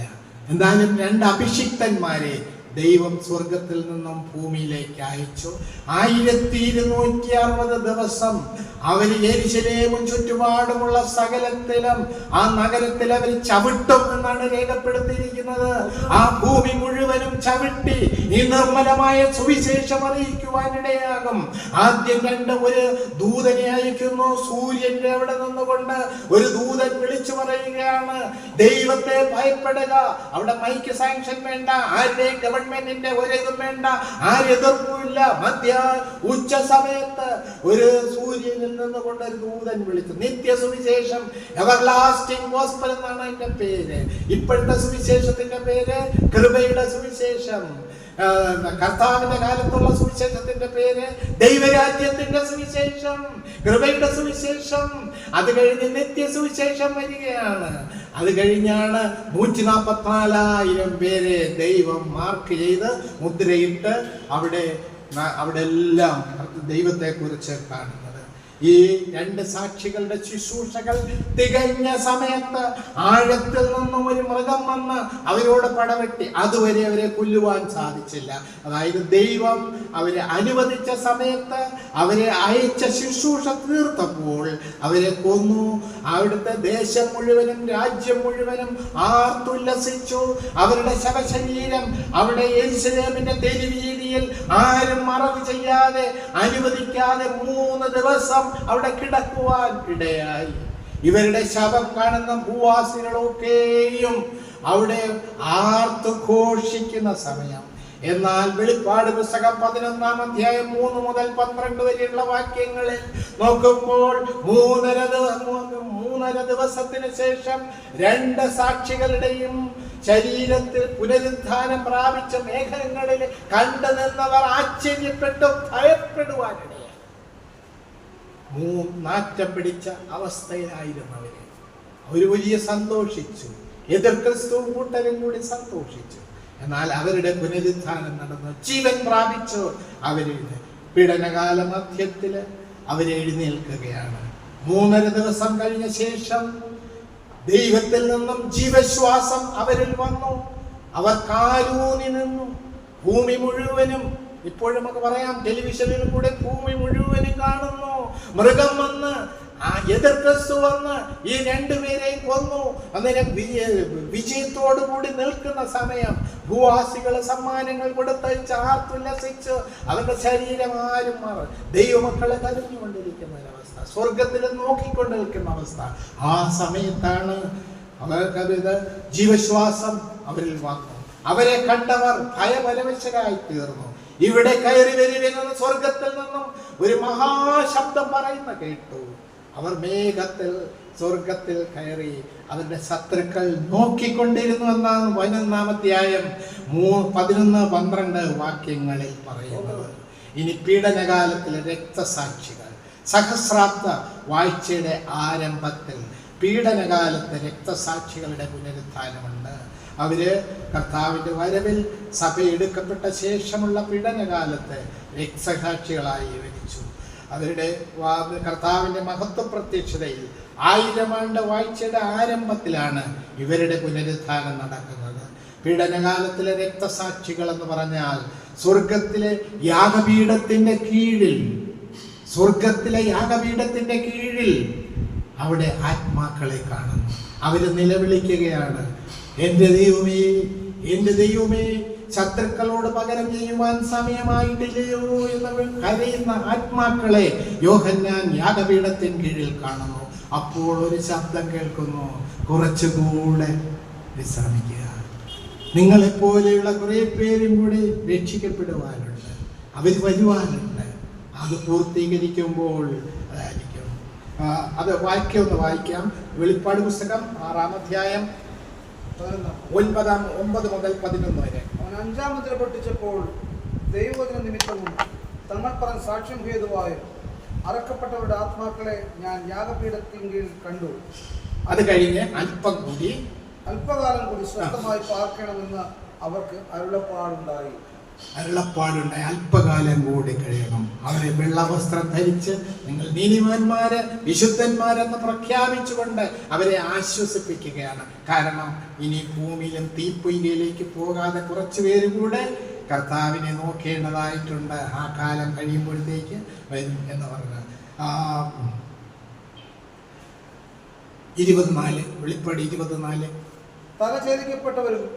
Speaker 1: എന്തായാലും രണ്ട് അഭിഷിക്തന്മാരെ ദൈവം സ്വർഗത്തിൽ നിന്നും ഭൂമിയിലേക്ക് അയച്ചു. 1260 ദിവസം അവർ യെരൂശലേമും ചുറ്റുപാടുമുള്ള സകലത്തിലും ആ നഗരത്തിൽ അവർ ചവിട്ടും എന്നാണ് രേഖപ്പെടുത്തിയിരിക്കുന്നത്. ആ ഭൂമി മുഴുവനും ചവിട്ടി ഈ നിർമ്മലമായ സുവിശേഷം അറിയിക്കുവാനിടയാകും. ആദ്യം ഒരു ദൂതനെ അയക്കുന്നു. സൂര്യന്റെ അവിടെ നിന്നുകൊണ്ട് ഒരു ദൂതൻ വിളിച്ചു പറയുകയാണ്, ദൈവത്തെ ഭയപ്പെടുക. അവിടെ മൈക്ക് സാങ്ഷൻ വേണ്ട, ആരുടെയും ഗവൺമെന്റിന്റെ ഒരിതും വേണ്ട, ആരെതിർപ്പുമില്ല. ഉച്ച സമയത്ത് ഒരു സൂര്യനിൽ നിന്നുകൊണ്ട് ഒരു ദൂതൻ വിളിച്ചു. നിത്യ സുവിശേഷം, എവർലാസ്റ്റിംഗ് ഗോസ്പൽ എന്നാണ് അതിന്റെ പേര്. ഇപ്പോഴത്തെ സുവിശേഷത്തിന്റെ പേര് കൃപയുടെ സുവിശേഷം. കർത്താവിന്റെ കാലത്തുള്ള സുവിശേഷത്തിന്റെ പേര് ദൈവരാജ്യത്തിന്റെ സുവിശേഷം, കൃപയുടെ സുവിശേഷം. അത് കഴിഞ്ഞ് നിത്യ സുവിശേഷം വരികയാണ്. അത് കഴിഞ്ഞാണ് 144,000 പേരെ ദൈവം മാർക്ക് ചെയ്ത് മുദ്രയിട്ട് അവിടെ എല്ലാം ദൈവത്തെ കുറിച്ച് കാണുന്നത്. ഈ രണ്ട് സാക്ഷികളുടെ ശുശ്രൂഷകൾ തികഞ്ഞ സമയത്ത് ആഴത്തിൽ നിന്നും ഒരു മൃഗം വന്ന് അവരോട് പടവെട്ടി. അതുവരെ അവരെ കൊല്ലുവാൻ സാധിച്ചില്ല. അതായത് ദൈവം അവരെ അനുവദിച്ച സമയത്ത് അവരെ അയച്ച ശുശ്രൂഷ തീർത്തപ്പോൾ അവരെ കൊന്നു. അവിടുത്തെ ദേശം മുഴുവനും രാജ്യം മുഴുവനും ആർത്തുല്ലസിച്ചു. അവരുടെ ശവശരീരം അവിടെ യെരൂശലേമിന്റെ തെരുവീതിയിൽ ആരും മറവ് ചെയ്യാതെ അനുവദിക്കാതെ 3 ദിവസം അവിടെ കിടക്കുവാൻ ഇടയായി. ഇവരുടെ ശവം കാണുന്ന ഭൂവാസികളൊക്കെയും അവിടെ ആർത്തു ഘോഷിക്കുന്ന സമയം. എന്നാൽ വെളിപ്പാട് പുസ്തകം 11-ാം അധ്യായം 3 മുതൽ 12 വരെയുള്ള വാക്യങ്ങളിൽ നോക്കുമ്പോൾ 3.5 ദിവസത്തിന് ശേഷം 2 സാക്ഷികളുടെയും ശരീരത്തിൽ പുനരുദ്ധാനം പ്രാപിച്ച മേഘങ്ങളിൽ കണ്ടു നിന്നവർ ആശ്ചര്യപ്പെട്ടു ഭയപ്പെടുവാനിടയായി. നാറ്റം പിടിച്ച അവസ്ഥയിലായിരുന്നു അവര് വലിയ സന്തോഷിച്ചു. എതിർ ക്രിസ്തു കൂട്ടരും കൂടി സന്തോഷിച്ചു. എന്നാൽ അവരുടെ പുനരുദ്ധാനം നടന്നു, ജീവൻ പ്രാപിച്ചു. അവരുടെ പീഡനകാല മധ്യത്തില് അവരെഴുന്നേൽക്കുകയാണ്. 3.5 ദിവസം കഴിഞ്ഞ ശേഷം ദൈവത്തിൽ നിന്നും ജീവശ്വാസം അവരിൽ വന്നു. അവർ കാലൂന്നി നിന്നു. ഭൂമി മുഴുവനും, ഇപ്പോഴും നമുക്ക് പറയാം, ടെലിവിഷനിൽ കൂടെ ഭൂമി മുഴുവനും കാണുന്നു. മൃഗം വന്ന് എതിർ ക്രിസ്തു വന്ന് ഈ 2 പേരെയും കൊന്നു. അന്നേരം വിജയത്തോടു കൂടി നിൽക്കുന്ന സമയം ഭൂവാസികള് സമ്മാനങ്ങൾ കൊടുത്തയച്ച് ആർത്തുല്ലസിച്ച് അവരുടെ ശരീരം ആരും ദൈവമക്കളെ കരഞ്ഞുകൊണ്ടിരിക്കുന്ന ഒരവസ്ഥ, സ്വർഗത്തിൽ നോക്കിക്കൊണ്ട് നിൽക്കുന്ന അവസ്ഥ. ആ സമയത്താണ് അവർക്ക് ജീവശ്വാസം അവരിൽ വന്നു. അവരെ കണ്ടവർ ഭയപരവശരായി തീർന്നു. ഇവിടെ കയറി വരുമെന്ന് സ്വർഗത്തിൽ നിന്നും ഒരു മഹാശബ്ദം പറയുന്ന കേട്ടു. അവർ മേഘത്തിൽ സ്വർഗത്തിൽ കയറി അവരുടെ ശത്രുക്കൾ നോക്കിക്കൊണ്ടിരുന്നു എന്നാണ് 11-ാം അധ്യായം 11-12 വാക്യങ്ങളിൽ പറയുന്നത്. ഇനി പീഡനകാലത്തിലെ രക്തസാക്ഷികൾ, സഹസ്രാബ്ദ വാഴ്ചയുടെ ആരംഭത്തിൽ പീഡനകാലത്തെ രക്തസാക്ഷികളുടെ പുനരുത്ഥാനമുണ്ട്. അവര് കർത്താവിന്റെ വരവിൽ സഭ എടുക്കപ്പെട്ട ശേഷമുള്ള പീഡനകാലത്ത് രക്തസാക്ഷികളായി മരിച്ചു. അവരുടെ കർത്താവിന്റെ മഹത്വ പ്രത്യക്ഷതയിൽ 1000 ആണ്ട് വാഴ്ചയുടെ ആരംഭത്തിലാണ് ഇവരുടെ പുനരുത്ഥാനം നടക്കുന്നത്. പീഡനകാലത്തിലെ രക്തസാക്ഷികൾ എന്ന് പറഞ്ഞാൽ സ്വർഗത്തിലെ യാഗപീഠത്തിന്റെ കീഴിൽ അവിടെ ആത്മാക്കളെ കാണുന്നു. അവര് നിലവിളിക്കുകയാണ്, എന്റെ ദൈവമേ, ശത്രുക്കളോട് പകരം ചെയ്യുവാൻ സമയമായിട്ടില്ലയോ എന്ന് കരയുന്ന ആത്മാക്കളെ യോഹന്നാൻ യാഗപീഠത്തിൻ കീഴിൽ കാണുന്നു. അപ്പോൾ ഒരു ശബ്ദം കേൾക്കുന്നു, കുറച്ചുകൂടെ വിശ്രമിക്കുക. നിങ്ങളെപ്പോലെയുള്ള കുറെ പേരും കൂടി രക്ഷിക്കപ്പെടുവാനുണ്ട്, അവർ വരുവാനുണ്ട്. അത് പൂർത്തീകരിക്കുമ്പോൾ അതായിരിക്കും അത് ഒന്ന് വായിക്കാം. വെളിപ്പാട് പുസ്തകം 6-ാം അധ്യായം 9 മുതൽ 11 വരെ.
Speaker 2: അവൻ 5-ാം മുദ്ര പൊട്ടിച്ചപ്പോൾ ദൈവവചന നിമിത്തവും തങ്ങൾ പറഞ്ഞ സാക്ഷ്യം ഹേതുവായും അറക്കപ്പെട്ടവരുടെ ആത്മാക്കളെ ഞാൻ യാഗപീഠത്തിൻ കണ്ടു.
Speaker 1: അത് കഴിഞ്ഞ് അല്പകാലം കൂടി
Speaker 2: സ്വസ്ഥമായി പാർക്കണമെന്ന് അവർക്ക് അരുളപ്പാടുണ്ടായി.
Speaker 1: അല്പകാലം കൂടി കഴിയണം. അവരെ വെള്ളവസ്ത്രം ധരിച്ച് നിങ്ങൾ നീതിമാന്മാര് വിശുദ്ധന്മാരെന്ന് പ്രഖ്യാപിച്ചുകൊണ്ട് അവരെ ആശ്വസിപ്പിക്കുകയാണ്. കാരണം ഇനി ഭൂമിയിലും തീപ്പൊയ്കയിലേക്ക് പോകാതെ കുറച്ചു പേര് കൂടെ കർത്താവിനെ നോക്കേണ്ടതായിട്ടുണ്ട്. ആ കാലം കഴിയുമ്പോഴത്തേക്ക് വരും എന്ന് പറഞ്ഞ 24 വെളിപ്പാട് 24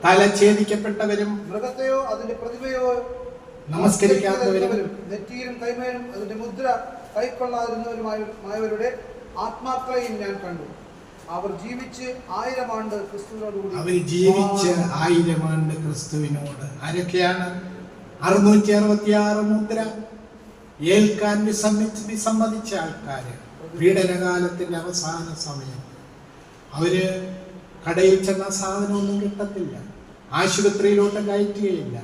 Speaker 1: തലഛേദിക്കപ്പെട്ടവരും
Speaker 2: മൃഗത്തെയോ അതിന്റെ പ്രതിമയോ
Speaker 1: നമസ്കരിക്കാത്തവരും
Speaker 2: നെറ്റിയിലും കൈമേലും അതിന്റെ മുദ്ര കൈക്കൊള്ളാതിരുന്നവരുമായവരുടെ ആത്മാക്കളെയും ഞാൻ കണ്ടു. അവർ ജീവിച്ച് 1000 ആണ്ട് ക്രിസ്തുവിനോട്. ആരൊക്കെയാണ്? 666 മുദ്ര ഏൽക്കാൻ വിസമ്മതിച്ച ആൾക്കാര്. പീഡനകാലത്തിന്റെ അവസാന സമയം. അവര് കടയിൽ ചെന്ന സാധനമൊന്നും കിട്ടത്തില്ല, ആശുപത്രിയിലോട്ട് കയറ്റുകയില്ല,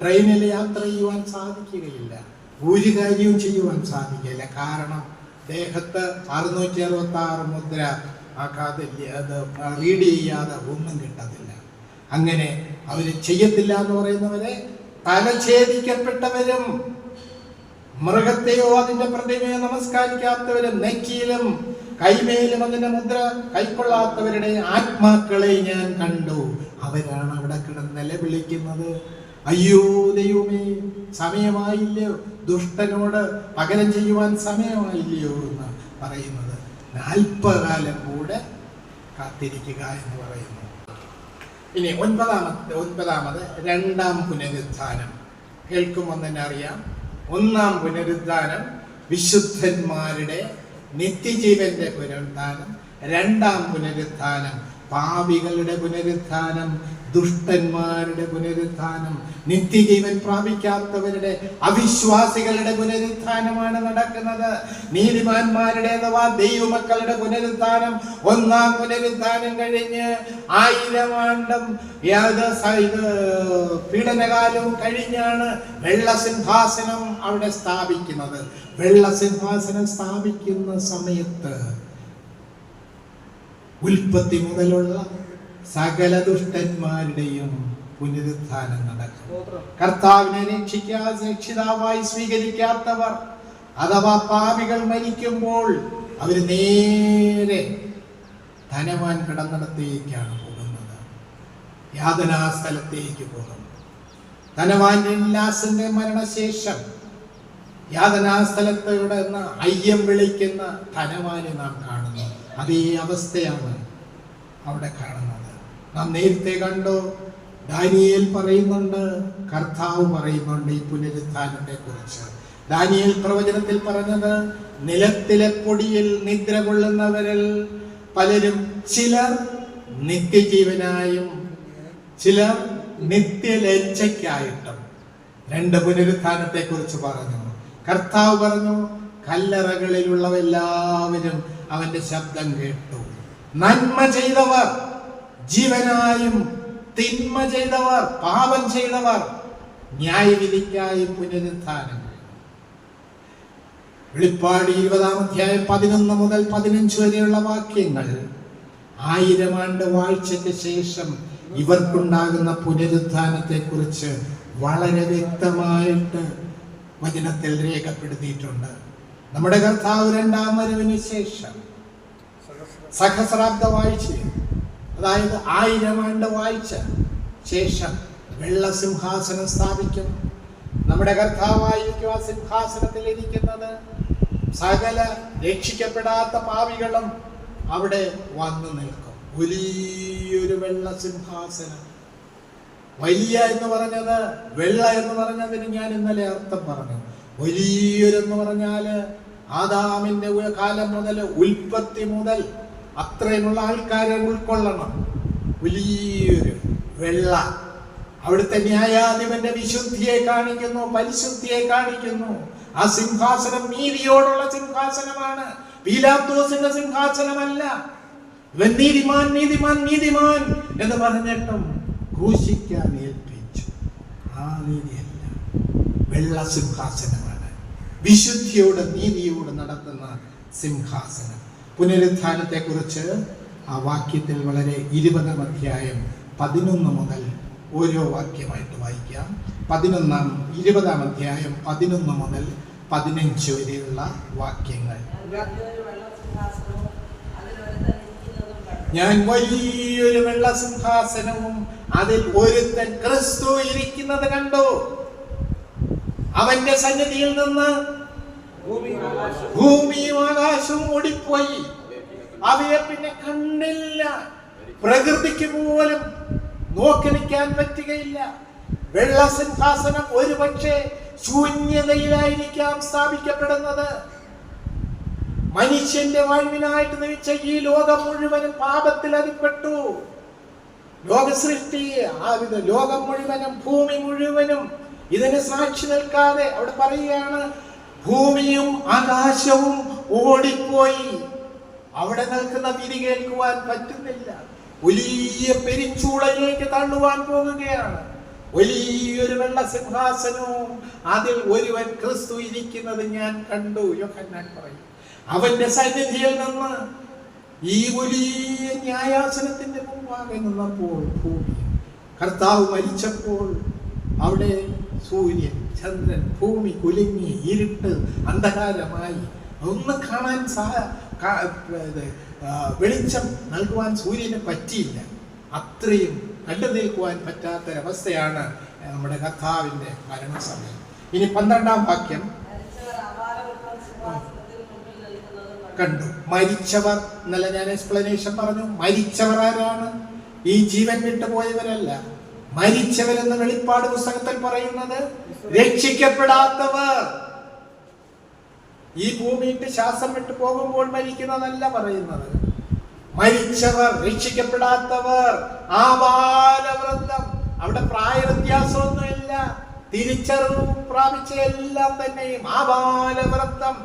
Speaker 2: ട്രെയിനിൽ യാത്ര ചെയ്യുവാൻ സാധിക്കുകയില്ല, ഒരു കാര്യവും ചെയ്യുവാൻ സാധിക്കില്ല. കാരണം ദേഹത്ത് 666 മുദ്ര അത് റീഡ് ചെയ്യാതെ ഒന്നും കിട്ടത്തില്ല. അങ്ങനെ അവര് ചെയ്യത്തില്ല എന്ന് പറയുന്നവരെ തലഛേദിക്കപ്പെട്ടവരും മൃഗത്തെയോ അതിന്റെ പ്രതിമയോ നമസ്കരിക്കാത്തവരും നെറ്റിയിലും കൈമേലും അതിന്റെ മുദ്ര കൈക്കൊള്ളാത്തവരുടെ ആത്മാക്കളെ ഞാൻ കണ്ടു. അവരാണ് അവിടെ കിടന്ന് നിലവിളിക്കുന്നത്, അയ്യോ ദൈവമേ, സമയമായില്ലയോ, ദുഷ്ടനോട് പകരം ചെയ്യുവാൻ സമയമായില്ലയോ എന്ന് പറയുന്നത്. 40 കാലം കൂടെ കാത്തിരിക്കുക എന്ന് പറയുന്നു. ഇനി 9-ാമത് 2-ാം പുനരുത്ഥാനം. കേൾക്കുമ്പോൾ തന്നെ അറിയാം. 1-ാം പുനരുത്ഥാനം വിശുദ്ധന്മാരുടെ നിത്യജീവന്റെ പുനരുത്ഥാനം. 2-ാം പുനരുത്ഥാനം പാപികളുടെ പുനരുത്ഥാനം, ദുഷ്ടന്മാരുടെ പുനരുത്ഥാനം, നിത്യജീവൻ പ്രാപിക്കാത്തവരുടെ അവിശ്വാസികളുടെ പുനരുത്ഥാനമാണ് നടക്കുന്നത്. നീതിമാന്മാരുടെ അഥവാ ദൈവമക്കളുടെ പുനരുത്ഥാനം 1-ാം പുനരുത്ഥാനം കഴിഞ്ഞ് 1000 ആണ്ടും പീഡനകാലവും കഴിഞ്ഞാണ് വെള്ളസിംഹാസനം അവിടെ സ്ഥാപിക്കുന്നത്. വെള്ളസിംഹാസനം സ്ഥാപിക്കുന്ന സമയത്ത് ഉൽപ്പത്തി മുതലുള്ള സകല ദുഷ്ടന്മാരുടെയും പുനരുത്ഥാനം നടക്കും. കർത്താവിനെ രക്ഷിതാവായി സ്വീകരിക്കാത്തവർ അഥവാ പാപികൾ മരിക്കുമ്പോൾ അവർ നേരെ ധനവാൻ കിടന്നിടത്തേക്കാണ് പോകുന്നത്, യാതനാ സ്ഥലത്തേക്ക് പോകുന്നു. ധനവാന്റെ ലാസിന്റെ മരണശേഷം യാതനാ സ്ഥലത്തോടെ അയ്യം വിളിക്കുന്ന ധനവാനെ നാം കാണുന്നു. അതേ അവസ്ഥയാണ് അവിടെ കാണുന്നത്. നാം നേരത്തെ കണ്ടു, ദാനിയേൽ പറയുന്നുണ്ട്, കർത്താവ് പറയുന്നുണ്ട് ഈ പുനരുത്ഥാനത്തെ കുറിച്ച്. ദാനിയേൽ പ്രവചനത്തിൽ പറഞ്ഞത്, നിലത്തിലെ പൊടിയിൽ നിദ്ര കൊള്ളുന്നവരിൽ പലരും ചിലർ നിത്യജീവനായും ചിലർ നിത്യലജ്ജയ്ക്കായിട്ടും. 2 പുനരുത്ഥാനത്തെ കുറിച്ച് പറഞ്ഞു. കർത്താവ് പറഞ്ഞു, കല്ലറകളിലുള്ളവരെല്ലാവരും അവന്റെ ശബ്ദം കേട്ടു. നന്മ ചെയ്തവർ ജീവനായും തിന്മ ചെയ്തവർ പാപം ചെയ്തവർ ന്യായവിധിക്കായി പുനരുത്ഥാനം. വെളിപ്പാട് 20-ാം അധ്യായം 11 മുതൽ 15 വരെയുള്ള വാക്യങ്ങൾ 1000 ആണ്ട് വാഴ്ചയ്ക്ക് ശേഷം ഇവർക്കുണ്ടാകുന്ന പുനരുത്ഥാനത്തെ കുറിച്ച് വളരെ വ്യക്തമായിട്ട് വചനത്തിൽ രേഖപ്പെടുത്തിയിട്ടുണ്ട്. നമ്മുടെ കർത്താവ് 2-ാം വരവിന് ശേഷം സഹസ്രാബ്ദ വാഴ്ച, അതായത് 1000 ആണ്ട് വാഴ്ച ശേഷം വെള്ളസിംഹാസനം സ്ഥാപിക്കും. നമ്മുടെ കർത്താവായിരിക്കും ആ സിംഹാസനത്തിൽ ഇരിക്കുന്നത്. സകല രക്ഷിക്കപ്പെടാത്ത പാപികളും അവിടെ വന്നു നിൽക്കും. വലിയൊരു വെള്ളസിംഹാസനം. വലിയ എന്ന് പറഞ്ഞത്, വെള്ള എന്ന് പറഞ്ഞതിന് ഞാൻ ഇന്നലെ അർത്ഥം പറഞ്ഞു. വലിയൊരെന്ന് പറഞ്ഞാല് ആദാമിന്റെ കാലം മുതൽ, ഉൽപ്പത്തി മുതൽ അത്രയുമുള്ള ആൾക്കാരെ ഉൾക്കൊള്ളണം. വലിയൊരു വെള്ള. അവിടുത്തെ ന്യായാധിപന്റെ വിശുദ്ധിയെ കാണിക്കുന്നു, പരിശുദ്ധിയെ കാണിക്കുന്നു. ആ സിംഹാസനം നീതിയോടുള്ള സിംഹാസനമാണ്,
Speaker 1: പീലാത്തോസിന്റെ സിംഹാസനമല്ല. ഇവൻ നീതിമാൻ നീതിമാൻ നീതിമാൻ എന്ന് പറഞ്ഞിട്ടും ക്രൂശിക്കാൻ ഏൽപ്പിച്ചു. ആ നീതിയല്ല, വെള്ള സിംഹാസനമാണ്, വിശുദ്ധിയോട് നീതിയോട് നടത്തുന്ന സിംഹാസനം. പുനരുത്ഥാനത്തെ കുറിച്ച് ആ വാക്യത്തിൽ വളരെ 20-ാം അധ്യായം 11 മുതൽ ഓരോ വാക്യമായിട്ട് വായിക്കാം. 20-ാം അധ്യായം 11 മുതൽ 15 വരെയുള്ള വാക്യങ്ങൾ. ഞാൻ വലിയൊരു വെള്ള സിംഹാസനവും അതിൽ ഒരുത്തൻ ക്രിസ്തു ഇരിക്കുന്നത് കണ്ടു. അവന്റെ സന്നിധിയിൽ നിന്ന് ഭൂമിയും ആകാശവും ഓടിപ്പോയി, അവയെ പിന്നെ കണ്ടില്ല. പ്രകൃതിക്ക് പോലും നോക്കി നിൽക്കാൻ പറ്റുകയില്ല. വെള്ള സിംഹാസനം ഒരുപക്ഷെ ശൂന്യതയിലായിരിക്കാം സ്ഥാപിക്കപ്പെടുന്നത്. മനുഷ്യന്റെ വാഴ്വിനായിട്ട് നയിച്ച ഈ ലോകം മുഴുവനും പാപത്തിൽ അടിപ്പെട്ടു. ലോകസൃഷ്ടി, ലോകം മുഴുവനും ഭൂമി മുഴുവനും ഇതിന് സാക്ഷി നിൽക്കാതെ അവിടെ പറയുകയാണ്, ഭൂമിയും ആകാശവും ഓടിപ്പോയി. അവിടെ നിൽക്കുന്ന വിധി കേൾക്കുവാൻ പറ്റുന്നില്ല. വലിയ പെരിഞ്ചൂളയിലേക്ക് തള്ളുവാൻ പോകുകയാണ്. വലിയൊരു വെള്ള സിംഹാസനവും അതിൽ ഒരുവൻ ക്രിസ്തു ഇരിക്കുന്നത് ഞാൻ കണ്ടു. യോഹന്നാൻ പറയും, അവന്റെ സന്നിധിയിൽ നിന്ന് ഈ വലിയ ന്യായാസനത്തിന്റെ മുമ്പാകെ നിന്നപ്പോൾ ഭൂമി, കർത്താവ് മരിച്ചപ്പോൾ അവിടെ സൂര്യൻ, ചന്ദ്രൻ, ഭൂമി കുലുങ്ങി, ഇരുട്ട്, അന്ധകാരമായി. ഒന്നും കാണാൻ വെളിച്ചം നൽകുവാൻ സൂര്യന് പറ്റിയില്ല. അത്രയും കണ്ടു നിൽക്കുവാൻ പറ്റാത്തൊരവസ്ഥയാണ് നമ്മുടെ കർത്താവിന്റെ മരണസമയം. ഇനി 12-ാം വാക്യം കണ്ടു. മരിച്ചവർ, ഇന്നലെ ഞാൻ എക്സ്പ്ലനേഷൻ പറഞ്ഞു. മരിച്ചവർ ആരാണ്? ഈ ജീവൻ വിട്ടുപോയവരല്ല. മരിച്ചവരെന്ന് വെളിപ്പാട് പുസ്തകത്തിൽ പറയുന്നത് രക്ഷിക്കപ്പെടാത്തവർ. ഈ ഭൂമിയിട്ട് ശ്വാസം വിട്ടു പോകുമ്പോൾ മരിക്കുന്നതല്ല പറയുന്നത്. മരിച്ചവർ, രക്ഷിക്കപ്പെടാത്തവർ, ആബാലവൃദ്ധം. അവിടെ പ്രായ വ്യത്യാസമൊന്നുമില്ല. തിരിച്ചറിവ് പ്രാപിച്ച എല്ലാം തന്നെയും ആബാലവൃദ്ധം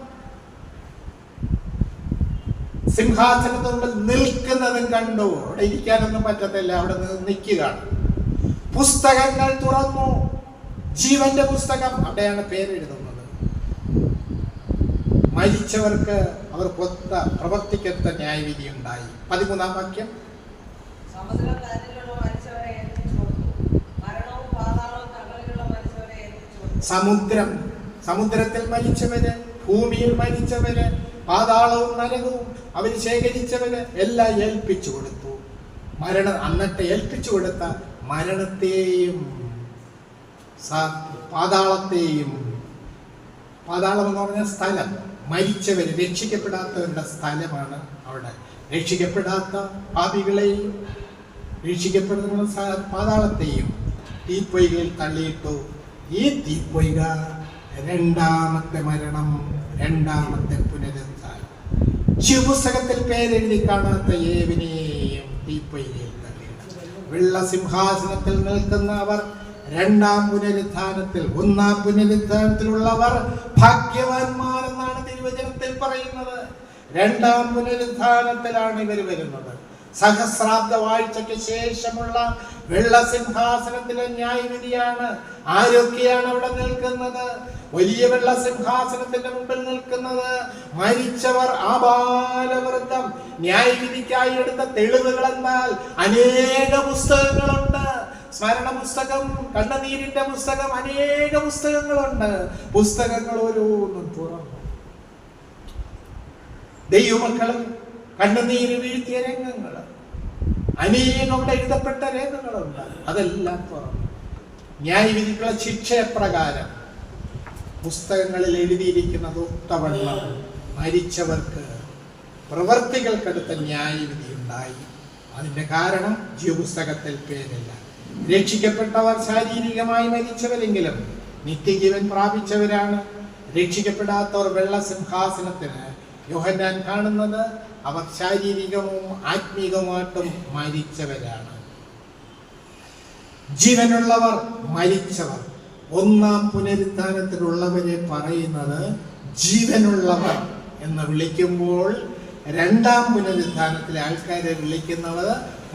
Speaker 1: സിംഹാസനത്തിന് മുമ്പിൽ നിൽക്കുന്നതും കണ്ടു. അവിടെ ഇരിക്കാനൊന്നും പറ്റത്തില്ല, അവിടെ നിൽക്കുകയാണ്. പുസ്തകങ്ങൾ തുറന്നു, ജീവന്റെ പുസ്തകം. അവിടെയാണ് പേരെഴുതുന്നത്. മരിച്ചവർക്ക് അവർ കൊത്ത പ്രവർത്തിക്കത്ത ന്യായവിധി ഉണ്ടായി. 13-ാം വാക്യം. സമുദ്രത്തിൽ മരിച്ചവര്, ഭൂമിയിൽ മരിച്ചവര്, പാതാളവും നരകവും അവർ ശേഖരിച്ചവര് എല്ലാം ഏൽപ്പിച്ചു കൊടുത്തു. എന്നിട്ട് ഏൽപ്പിച്ചു കൊടുത്ത മരണത്തെയും പാതാളത്തെയും, പാതാളം എന്ന് പറഞ്ഞ സ്ഥലം, മരിച്ചവര്, രക്ഷിക്കപ്പെടാത്തവരുടെ സ്ഥലമാണ് അവിടെ. രക്ഷിക്കപ്പെടാത്ത പാപികളെയും രക്ഷിക്കപ്പെടുന്ന പാതാളത്തെയും തീപ്പൊയ്കയിൽ തള്ളിയിട്ടു. ഈ തീപ്പൊയ്ക രണ്ടാമത്തെ മരണം, രണ്ടാമത്തെ പുനരുത്ഥാനം. ശിവപുസ്തകത്തിൽ പേരെഴുതി കാണാത്ത ഏവനെയും തീപ്പൊയ്കയിൽ തള്ളിയിട്ടു. വെള്ള സിംഹാസനത്തിൽ നിൽക്കുന്ന അവർ രണ്ടാം പുനരുത്ഥാനത്തിൽ, ഒന്നാം പുനരുത്ഥാനത്തിലുള്ളവർ ഭാഗ്യവാന്മാരെന്നാണ് തിരുവചനത്തിൽ പറയുന്നത്. രണ്ടാം പുനരുത്ഥാനത്തിലാണ് ഇവർ വരുന്നത്. സഹസ്രാബ്ദ വാഴ്ചയ്ക്ക് ശേഷമുള്ള വെള്ള സിംഹാസനത്തിലെ ന്യായവിധിയാണ്. ആരൊക്കെയാണ് അവിടെ നിൽക്കുന്നത്? വലിയ വെള്ള സിംഹാസനത്തിന്റെ മുമ്പിൽ നിൽക്കുന്നത് മരിച്ചവർ, ആബാലവൃദ്ധം. ന്യായവിധിക്കായി എടുത്ത തെളിവുകൾ എന്നാൽ അനേക പുസ്തകങ്ങളുണ്ട്. സ്മരണ പുസ്തകം, കണ്ണുനീരിന്റെ പുസ്തകം, അനേക പുസ്തകങ്ങളുണ്ട്. പുസ്തകങ്ങൾ ഓരോന്നും തുറന്നു. ദൈവമക്കളും കണ്ണുനീര് വീഴ്ത്തിയ രംഗങ്ങൾ, അനേകം അവിടെ എഴുതപ്പെട്ട രേഖകളുണ്ട്. അതെല്ലാം തുറന്നു. ന്യായവിധിക്കുള്ള ശിക്ഷയപ്രകാരം പുസ്തകങ്ങളിൽ എഴുതിയിരിക്കുന്നത് ഒത്തവണ്ണം മരിച്ചവർക്ക് പ്രവർത്തികൾക്കടുത്ത ന്യായവിധി ഉണ്ടായി. അതിന്റെ കാരണം ജീവപുസ്തകത്തിൽ പേരില്ല. രക്ഷിക്കപ്പെട്ടവർ ശാരീരികമായി മരിച്ചവരെങ്കിലും നിത്യജീവൻ പ്രാപിച്ചവരാണ്. രക്ഷിക്കപ്പെടാത്തവർ വെള്ള സിംഹാസനത്തിന് യോഹന്നാൻ കാണുന്നത് അവർ ശാരീരികവും ആത്മീകവുമായിട്ടും മരിച്ചവരാണ്. ജീവനുള്ളവർ, മരിച്ചവർ. ഒന്നാം പുനരുത്ഥാനത്തിലുള്ളവരെ പറയുന്നത് ജീവനുള്ളവർ എന്ന് വിളിക്കുമ്പോൾ രണ്ടാം പുനരുത്ഥാനത്തിലെ ആൾക്കാരെ വിളിക്കുന്നവർ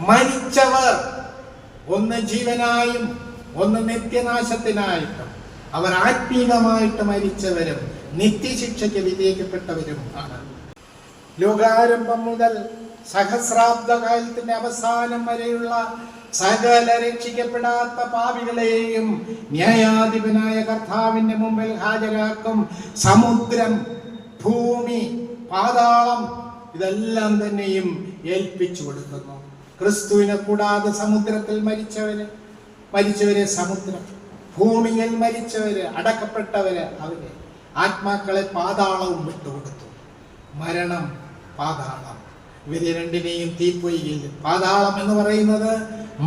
Speaker 1: മരിച്ചവർ, ഒന്ന് ജീവനായും ഒന്ന് നിത്യനാശത്തിനായിട്ടും. അവർ ആത്മീകമായിട്ട് മരിച്ചവരും നിത്യശിക്ഷയ്ക്ക് വിധേയപ്പെട്ടവരും ആണ്. ലോകാരംഭം മുതൽ സഹസ്രാബ്ദകാലത്തിന്റെ അവസാനം വരെയുള്ള സകല രക്ഷിക്കപ്പെടാത്ത പാപികളെയും ന്യായാധിപനായ കർത്താവിന്റെ മുമ്പിൽ ഹാജരാക്കും. സമുദ്രം, ഭൂമി, പാതാളം ഇതെല്ലാം തന്നെയും ഏൽപ്പിച്ചു കൊടുക്കുന്നു. ക്രിസ്തുവിനെ കൂടാതെ സമുദ്രത്തിൽ മരിച്ചവരെ സമുദ്രം, ഭൂമിയിൽ മരിച്ചവര് അടക്കപ്പെട്ടവര് അവര് ആത്മാക്കളെ പാതാളവും വിട്ടുകൊടുത്തു. മരണം, പാതാളം ഇവരെ രണ്ടിനെയും തീപ്പൊയ്കയിൽ. പാതാളം എന്ന് പറയുന്നത്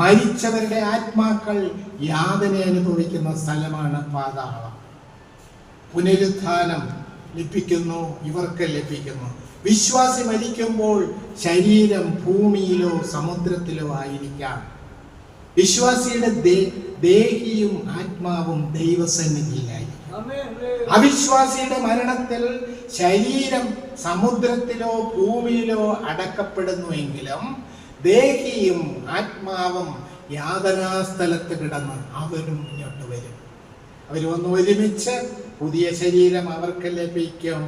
Speaker 1: മരിച്ചവരുടെ ആത്മാക്കൾ യാതന അനുഭവിക്കുന്ന സ്ഥലമാണ് പാതാളം. പുനരുത്ഥാനം ലഭിക്കുന്നു, ഇവർക്ക് ലഭിക്കുന്നു. വിശ്വാസി മരിക്കുമ്പോൾ ശരീരം ഭൂമിയിലോ സമുദ്രത്തിലോ ആയിരിക്കാം. വിശ്വാസിയുടെ ദേഹിയും ആത്മാവും ദൈവസന്നിധിയിലായിരിക്കും. അവിശ്വാസിയുടെ മരണത്തിൽ ശരീരം സമുദ്രത്തിലോ ഭൂമിയിലോ അടക്കപ്പെടുന്നുവെങ്കിലും ദേഹിയും ആത്മാവും യാതനാസ്ഥലത്ത് കിടന്ന് അവരും ഇങ്ങോട്ട് വരും. അവർ വന്ന് ഒരുമിച്ച് പുതിയ ശരീരം അവർക്ക് ലഭിക്കും.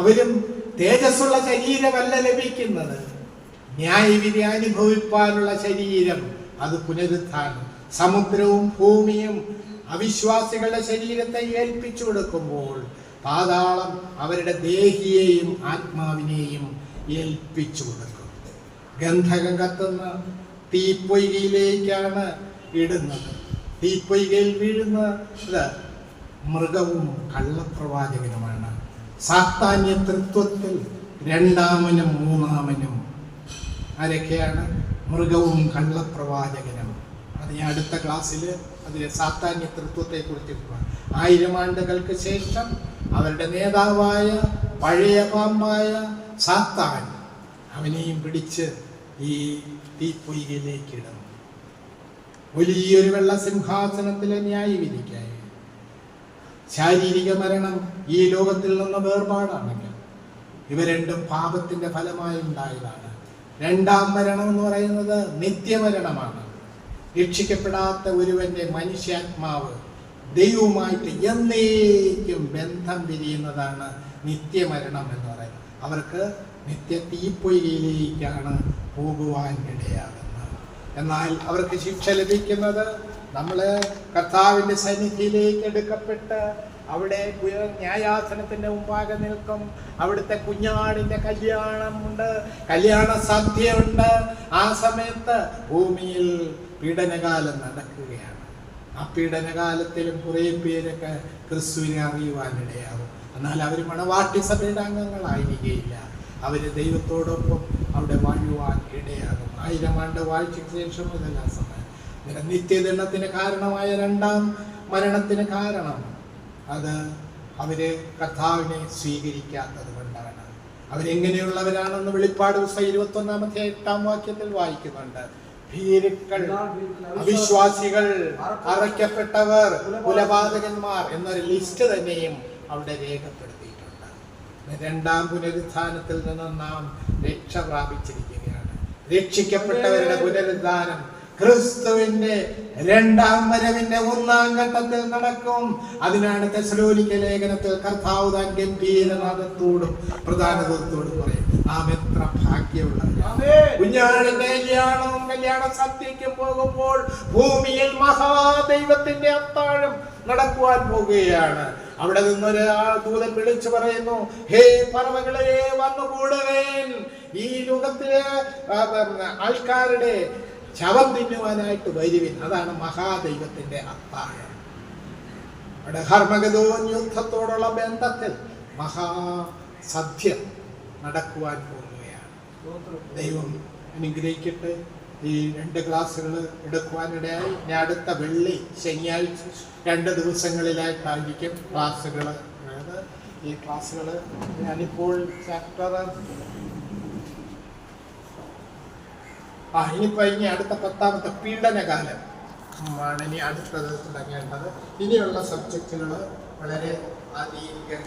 Speaker 1: അവരും തേജസ്സുള്ള ശരീരമല്ല ലഭിക്കുന്നത്, ന്യായവിധി അനുഭവിപ്പാനുള്ള ശരീരം, അത് പുനരുത്ഥാനം. സമുദ്രവും ഭൂമിയും അവിശ്വാസികളുടെ ശരീരത്തെ ഏൽപ്പിച്ചു കൊടുക്കുമ്പോൾ പാതാളം അവരുടെ ദേഹിയെയും ആത്മാവിനെയും ഏൽപ്പിച്ചു കൊടുക്കും. ഗന്ധകം കത്തുന്ന തീപ്പൊയ്കയിലേക്കാണ് ഇടുന്നത്. തീപ്പൊയ്കയിൽ വീഴുന്നത് മൃഗവും കള്ളപ്രവാചകനുമാണ്. സാത്താന്യ തൃത്വത്തിൽ രണ്ടാമനും മൂന്നാമനും ആരൊക്കെയാണ്? മൃഗവും കള്ളപ്രവാചകനും. അത് ഞാൻ അടുത്ത ക്ലാസ്സിൽ അതിലെ സാത്താന്യ തൃത്വത്തെ കുറിച്ച് 1000 ആണ്ടുകൾക്ക് ശേഷം അവരുടെ നേതാവായ പഴയ പാമ്പായ സാത്താൻ അവനെയും പിടിച്ച് ഈ തീപ്പൊയ്കയിലേക്ക് ഇടും. വലിയൊരു വെള്ള സിംഹാസനത്തിലെ ന്യായവിധിക്കായി. ശാരീരിക മരണം ഈ ലോകത്തിൽ നിന്ന് വേർപാടാണെങ്കിൽ ഇവ രണ്ടും പാപത്തിന്റെ ഫലമായി ഉണ്ടായതാണ്. രണ്ടാം മരണം എന്ന് പറയുന്നത് നിത്യമരണമാണ്. രക്ഷിക്കപ്പെടാത്ത ഒരുവന്റെ മനുഷ്യാത്മാവ് ദൈവവുമായിട്ട് എന്നേക്കും ബന്ധം പിരിയുന്നതാണ് നിത്യമരണം എന്ന് പറയുന്നത്. അവർക്ക് നിത്യ തീപ്പൊയ്കയിലേക്കാണ് പോകുവാൻ ഇടയാകുന്നത്. എന്നാൽ അവർക്ക് ശിക്ഷ ലഭിക്കുന്നത് നമ്മൾ കർത്താവിൻ്റെ സന്നിധിയിലേക്ക് എടുക്കപ്പെട്ട് അവിടെ ന്യായാസനത്തിന്റെ മുമ്പാകെ നിൽക്കും. അവിടുത്തെ കുഞ്ഞാടിന്റെ കല്യാണമുണ്ട്, കല്യാണ സദ്യയുണ്ട്. ആ സമയത്ത് ഭൂമിയിൽ പീഡനകാലം നടക്കുകയാണ്. ആ പീഡനകാലത്തിലും കുറേ പേരൊക്കെ ക്രിസ്തുവിനെ അറിയുവാനിടയാകും. എന്നാൽ അവർ മണവാട്ടി സഭയുടെ അംഗങ്ങളായിരിക്കുകയില്ല. അവർ ദൈവത്തോടൊപ്പം അവിടെ വാഴുവാൻ ഇടയാകും. 1000 ആണ്ട് വാഴ്ചയ്ക്ക് ശേഷം മുതൽ ആ സമയം നിത്യദണ്ഡത്തിന് കാരണമായ രണ്ടാം മരണത്തിന് കാരണം അത് അവര് കർത്താവിനെ സ്വീകരിക്കാത്തത് കൊണ്ടാണ്. അവരെങ്ങനെയുള്ളവരാണെന്ന് വെളിപ്പാട് 21-ാം വാക്യത്തിൽ വായിക്കുന്നുണ്ട്. ഭീരുക്കൾ, അവിശ്വാസികൾ, അറയ്ക്കപ്പെട്ടവർ, കുലപാതകന്മാർ എന്നൊരു ലിസ്റ്റ് തന്നെയും അവിടെ രേഖപ്പെടുത്തിയിട്ടുണ്ട്. രണ്ടാം പുനരുത്ഥാനത്തിൽ നിന്ന് നാം രക്ഷ പ്രാപിച്ചിരിക്കുകയാണ്. രക്ഷിക്കപ്പെട്ടവരുടെ പുനരുദ്ധാനം ക്രിസ്തുവിന്റെ രണ്ടാം വരവിന്റെ 1-ാം ഘട്ടത്തിൽ നടക്കും. അതിനാണ് തെസ്സലോനിക്ക ലേഖനത്തിൽ കർത്താവ് താൻ ഗംഭീരനാദത്തോടും പ്രധാനത്തോടും പറയും, നാം എത്ര ഭാഗ്യമുള്ളവരാണ്. കുഞ്ഞാടിന്റെ കല്യാണ സദ്യയ്ക്ക് പോകുമ്പോൾ ഭൂമിയിൽ മഹാദൈവത്തിന്റെ അത്താഴം നടക്കുവാൻ പോകുകയാണ്. അവിടെ നിന്നൊരു ദൂതൻ വിളിച്ചു പറയുന്നു, ഹേ പറവകളെ വന്നുകൂടുവേൻ, ഈ ലോകത്തിലെ ആൾക്കാരുടെ ശവം തിന്നുവാനായിട്ട് വരുവിൻ. അതാണ് മഹാദൈവത്തിന്റെ അത്താഴം. അവിടെ ഹർമഗദോൻ യുദ്ധത്തോടുള്ള ബന്ധത്തിൽ മഹാസദ്യ നടക്കുവാൻ പോകുകയാണ്. ദൈവം അനുഗ്രഹിക്കട്ടെ. ഈ 2 ക്ലാസ്സുകൾ എടുക്കുവാനിടയായി. ഞാൻ അടുത്ത വെള്ളി, ശനിയാഴ്ച 2 ദിവസങ്ങളിലായിട്ടായിരിക്കും ക്ലാസ്സുകൾ. അതായത് ഈ ക്ലാസ്സുകൾ ഞാനിപ്പോൾ ചാപ്റ്റർ ഇനി അടുത്ത 10-ാമത്തെ പീഡനകാലം ആണ് ഇനി അടുത്തത് തുടങ്ങേണ്ടത്. ഇനിയുള്ള സബ്ജക്റ്റുകൾ വളരെ അധികം